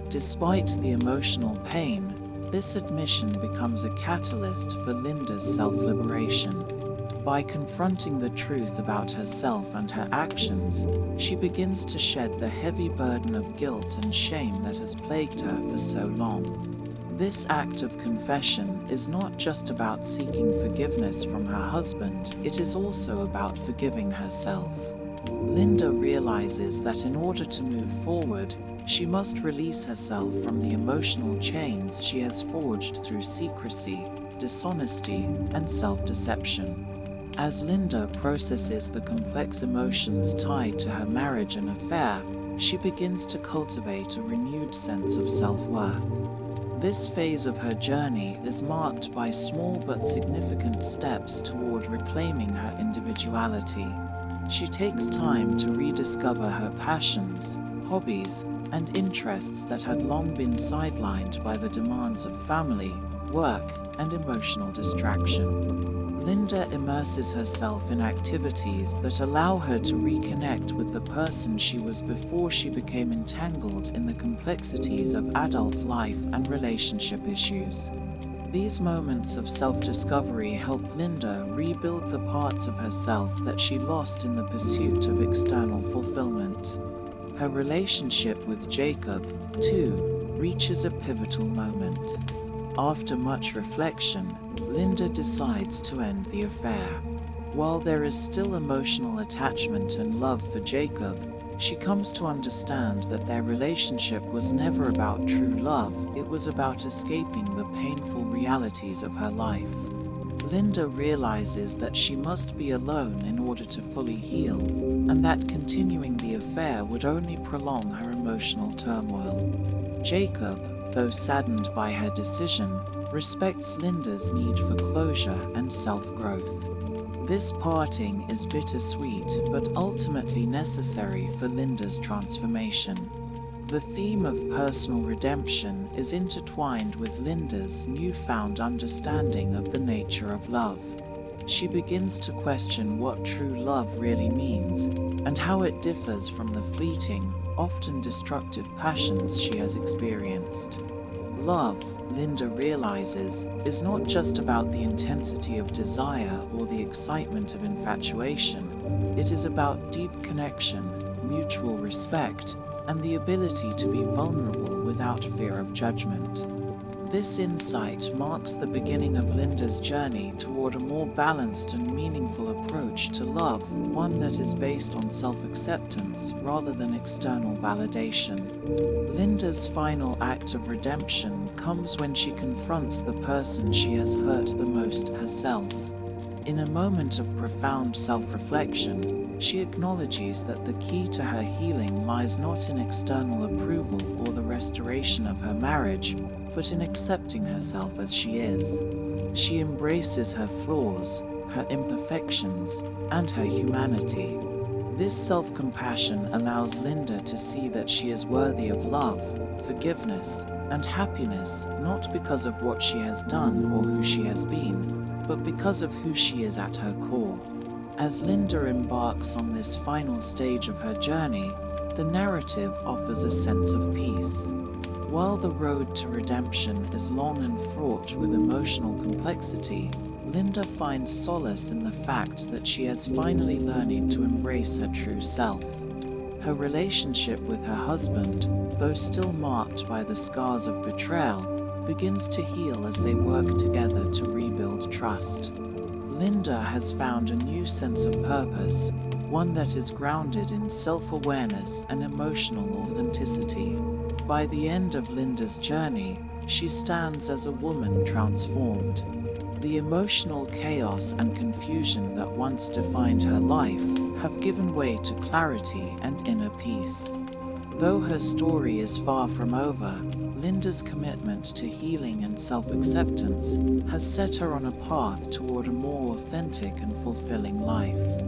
Despite the emotional pain, this admission becomes a catalyst for Linda's self-liberation. By confronting the truth about herself and her actions, she begins to shed the heavy burden of guilt and shame that has plagued her for so long. This act of confession is not just about seeking forgiveness from her husband, it is also about forgiving herself. Linda realizes that in order to move forward, She must release herself from the emotional chains she has forged through secrecy, dishonesty, and self-deception. As Linda processes the complex emotions tied to her marriage and affair, she begins to cultivate a renewed sense of self-worth. This phase of her journey is marked by small but significant steps toward reclaiming her individuality. She takes time to rediscover her passions, hobbies, and interests that had long been sidelined by the demands of family, work, and emotional distraction. Linda immerses herself in activities that allow her to reconnect with the person she was before she became entangled in the complexities of adult life and relationship issues. These moments of self-discovery help Linda rebuild the parts of herself that she lost in the pursuit of external fulfillment. Her relationship with Jacob, too, reaches a pivotal moment. After much reflection, Linda decides to end the affair. While there is still emotional attachment and love for Jacob, she comes to understand that their relationship was never about true love, it was about escaping the painful realities of her life. Linda realizes that she must be alone in order to fully heal, and that continuing the affair would only prolong her emotional turmoil. Jacob, though saddened by her decision, respects Linda's need for closure and self-growth. This parting is bittersweet, but ultimately necessary for Linda's transformation. The theme of personal redemption is intertwined with Linda's newfound understanding of the nature of love. She begins to question what true love really means, and how it differs from the fleeting, often destructive passions she has experienced. Love, Linda realizes, is not just about the intensity of desire or the excitement of infatuation. It is about deep connection, mutual respect, and the ability to be vulnerable without fear of judgment. This insight marks the beginning of Linda's journey toward a more balanced and meaningful approach to love, one that is based on self-acceptance rather than external validation. Linda's final act of redemption comes when she confronts the person she has hurt the most herself. In a moment of profound self-reflection, she acknowledges that the key to her healing lies not in external approval or the restoration of her marriage, but in accepting herself as she is. She embraces her flaws, her imperfections, and her humanity. This self-compassion allows Linda to see that she is worthy of love, forgiveness, and happiness, not because of what she has done or who she has been, but because of who she is at her core. As Linda embarks on this final stage of her journey, the narrative offers a sense of peace. While the road to redemption is long and fraught with emotional complexity, Linda finds solace in the fact that she has finally learned to embrace her true self. Her relationship with her husband, though still marked by the scars of betrayal, begins to heal as they work together to rebuild trust. Linda has found a new sense of purpose, one that is grounded in self-awareness and emotional authenticity. By the end of Linda's journey, she stands as a woman transformed. The emotional chaos and confusion that once defined her life have given way to clarity and inner peace. Though her story is far from over, Linda's commitment to healing and self-acceptance has set her on a path toward a more authentic and fulfilling life.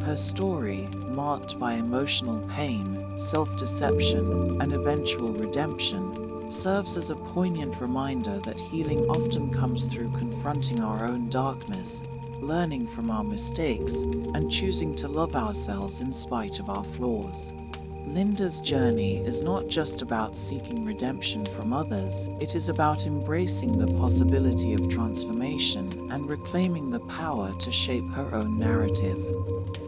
Her story, marked by emotional pain, self-deception, and eventual redemption, serves as a poignant reminder that healing often comes through confronting our own darkness, learning from our mistakes, and choosing to love ourselves in spite of our flaws. Linda's journey is not just about seeking redemption from others, it is about embracing the possibility of transformation and reclaiming the power to shape her own narrative.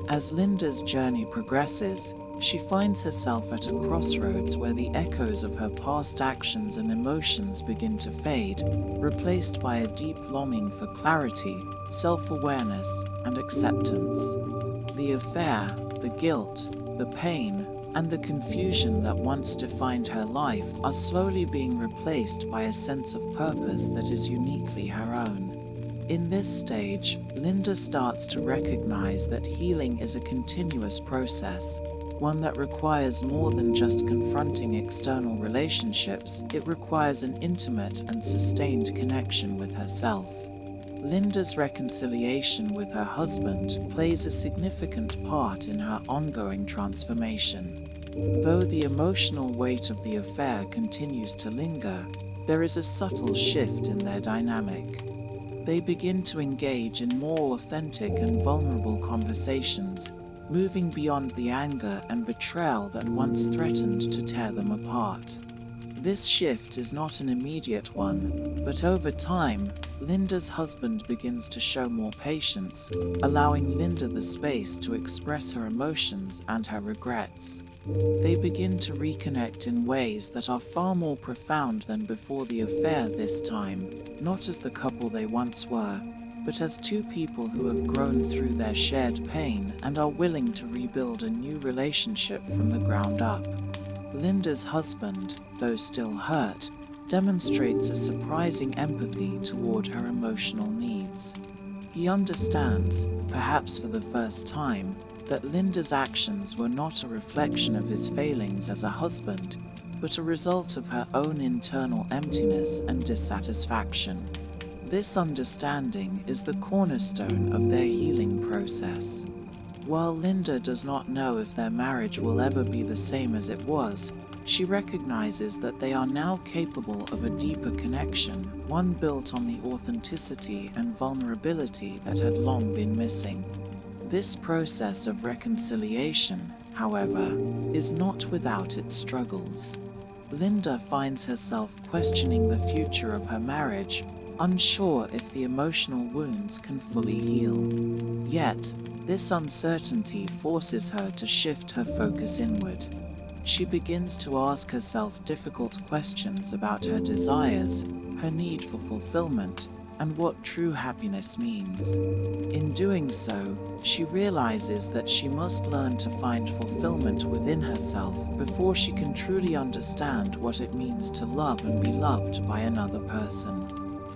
As Linda's journey progresses, she finds herself at a crossroads where the echoes of her past actions and emotions begin to fade, replaced by a deep longing for clarity, self-awareness, and acceptance. The affair, the guilt, the pain, and the confusion that once defined her life are slowly being replaced by a sense of purpose that is uniquely her own. In this stage, Linda starts to recognize that healing is a continuous process, one that requires more than just confronting external relationships. It requires an intimate and sustained connection with herself. Linda's reconciliation with her husband plays a significant part in her ongoing transformation. Though the emotional weight of the affair continues to linger, there is a subtle shift in their dynamic. They begin to engage in more authentic and vulnerable conversations, moving beyond the anger and betrayal that once threatened to tear them apart. This shift is not an immediate one, but over time, Linda's husband begins to show more patience, allowing Linda the space to express her emotions and her regrets. They begin to reconnect in ways that are far more profound than before the affair this time, not as the couple they once were, but as two people who have grown through their shared pain and are willing to rebuild a new relationship from the ground up. Linda's husband, though still hurt, demonstrates a surprising empathy toward her emotional needs. He understands, perhaps for the first time, that Linda's actions were not a reflection of his failings as a husband, but a result of her own internal emptiness and dissatisfaction. This understanding is the cornerstone of their healing process. While Linda does not know if their marriage will ever be the same as it was, she recognizes that they are now capable of a deeper connection, one built on the authenticity and vulnerability that had long been missing. This process of reconciliation, however, is not without its struggles. Linda finds herself questioning the future of her marriage, unsure if the emotional wounds can fully heal. Yet, this uncertainty forces her to shift her focus inward. She begins to ask herself difficult questions about her desires, her need for fulfillment, and what true happiness means. In doing so, she realizes that she must learn to find fulfillment within herself before she can truly understand what it means to love and be loved by another person.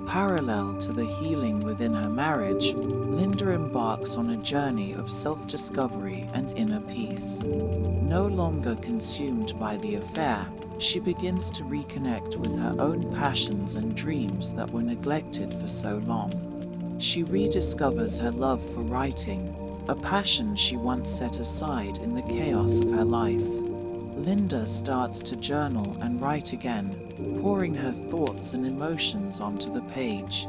Parallel to the healing within her marriage, Linda embarks on a journey of self-discovery and inner peace. No longer consumed by the affair, she begins to reconnect with her own passions and dreams that were neglected for so long. She rediscovers her love for writing, a passion she once set aside in the chaos of her life. Linda starts to journal and write again, pouring her thoughts and emotions onto the page.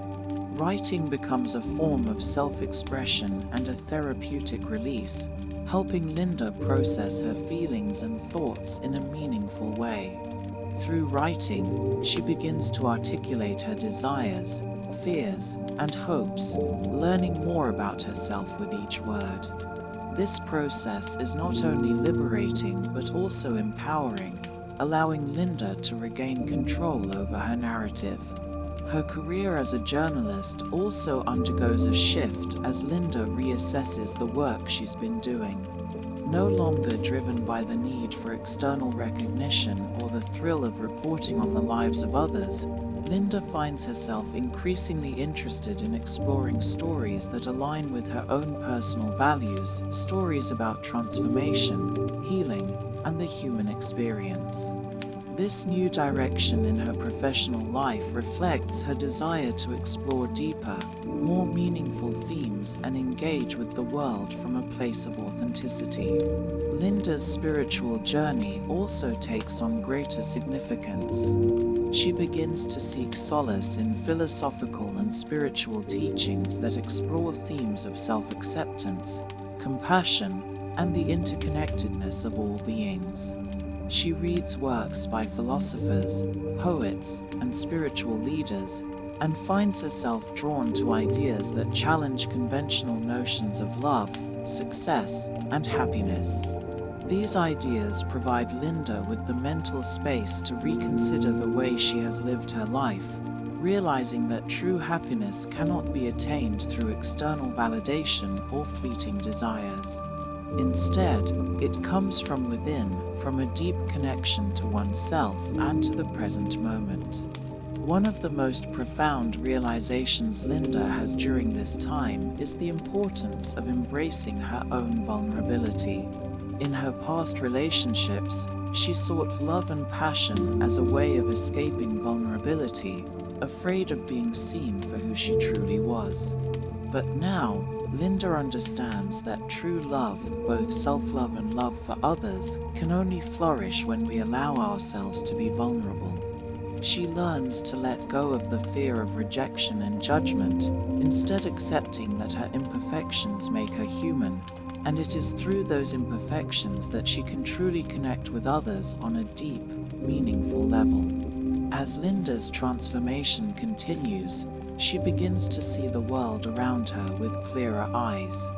Writing becomes a form of self-expression and a therapeutic release, helping Linda process her feelings and thoughts in a meaningful way. Through writing, she begins to articulate her desires, fears, and hopes, learning more about herself with each word. This process is not only liberating but also empowering, allowing Linda to regain control over her narrative. Her career as a journalist also undergoes a shift as Linda reassesses the work she's been doing. No longer driven by the need for external recognition or the thrill of reporting on the lives of others, Linda finds herself increasingly interested in exploring stories that align with her own personal values, stories about transformation, healing, and the human experience. This new direction in her professional life reflects her desire to explore deeper, more meaningful themes and engage with the world from a place of authenticity. Linda's spiritual journey also takes on greater significance. She begins to seek solace in philosophical and spiritual teachings that explore themes of self-acceptance, compassion, and the interconnectedness of all beings. She reads works by philosophers, poets, and spiritual leaders, and finds herself drawn to ideas that challenge conventional notions of love, success, and happiness. These ideas provide Linda with the mental space to reconsider the way she has lived her life, realizing that true happiness cannot be attained through external validation or fleeting desires. Instead, it comes from within, from a deep connection to oneself and to the present moment. One of the most profound realizations Linda has during this time is the importance of embracing her own vulnerability. In her past relationships, she sought love and passion as a way of escaping vulnerability, afraid of being seen for who she truly was. But now, Linda understands that true love, both self-love and love for others, can only flourish when we allow ourselves to be vulnerable. She learns to let go of the fear of rejection and judgment, instead accepting that her imperfections make her human, and it is through those imperfections that she can truly connect with others on a deep, meaningful level. As Linda's transformation continues, she begins to see the world around her with clearer eyes.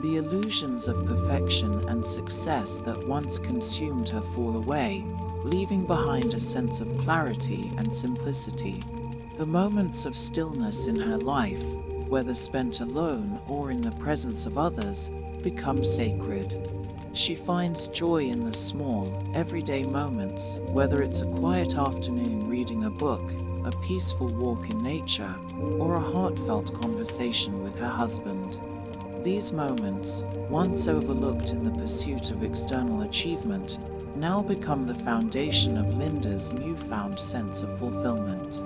The illusions of perfection and success that once consumed her fall away, leaving behind a sense of clarity and simplicity. The moments of stillness in her life, whether spent alone or in the presence of others, become sacred. She finds joy in the small, everyday moments, whether it's a quiet afternoon reading a book, a peaceful walk in nature, or a heartfelt conversation with her husband. These moments, once overlooked in the pursuit of external achievement, now become the foundation of Linda's newfound sense of fulfillment.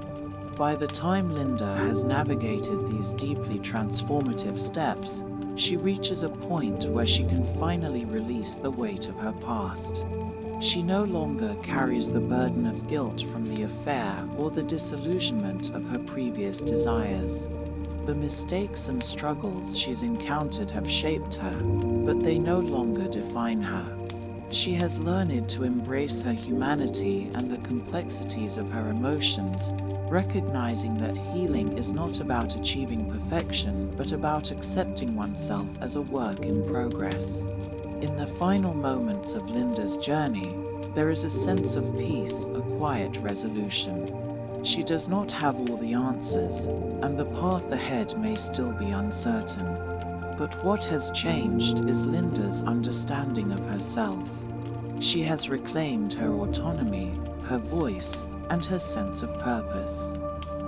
By the time Linda has navigated these deeply transformative steps, she reaches a point where she can finally release the weight of her past. She no longer carries the burden of guilt from the affair or the disillusionment of her previous desires. The mistakes and struggles she's encountered have shaped her, but they no longer define her. She has learned to embrace her humanity and the complexities of her emotions, recognizing that healing is not about achieving perfection, but about accepting oneself as a work in progress. In the final moments of Linda's journey, there is a sense of peace, a quiet resolution. She does not have all the answers, and the path ahead may still be uncertain. But what has changed is Linda's understanding of herself. She has reclaimed her autonomy, her voice, and her sense of purpose.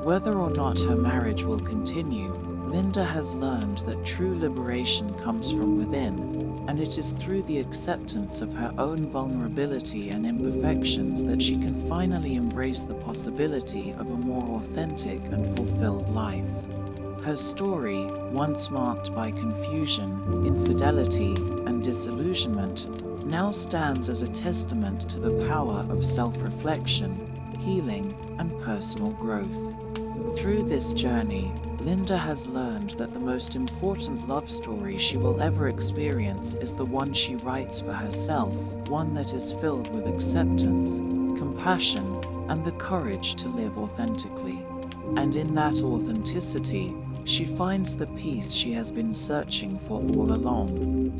Whether or not her marriage will continue, Linda has learned that true liberation comes from within, and it is through the acceptance of her own vulnerability and imperfections that she can finally embrace the possibility of a more authentic and fulfilled life. Her story, once marked by confusion, infidelity, and disillusionment, now stands as a testament to the power of self-reflection, healing, and personal growth. Through this journey, Linda has learned that the most important love story she will ever experience is the one she writes for herself, one that is filled with acceptance, compassion, and the courage to live authentically. And in that authenticity, she finds the peace she has been searching for all along.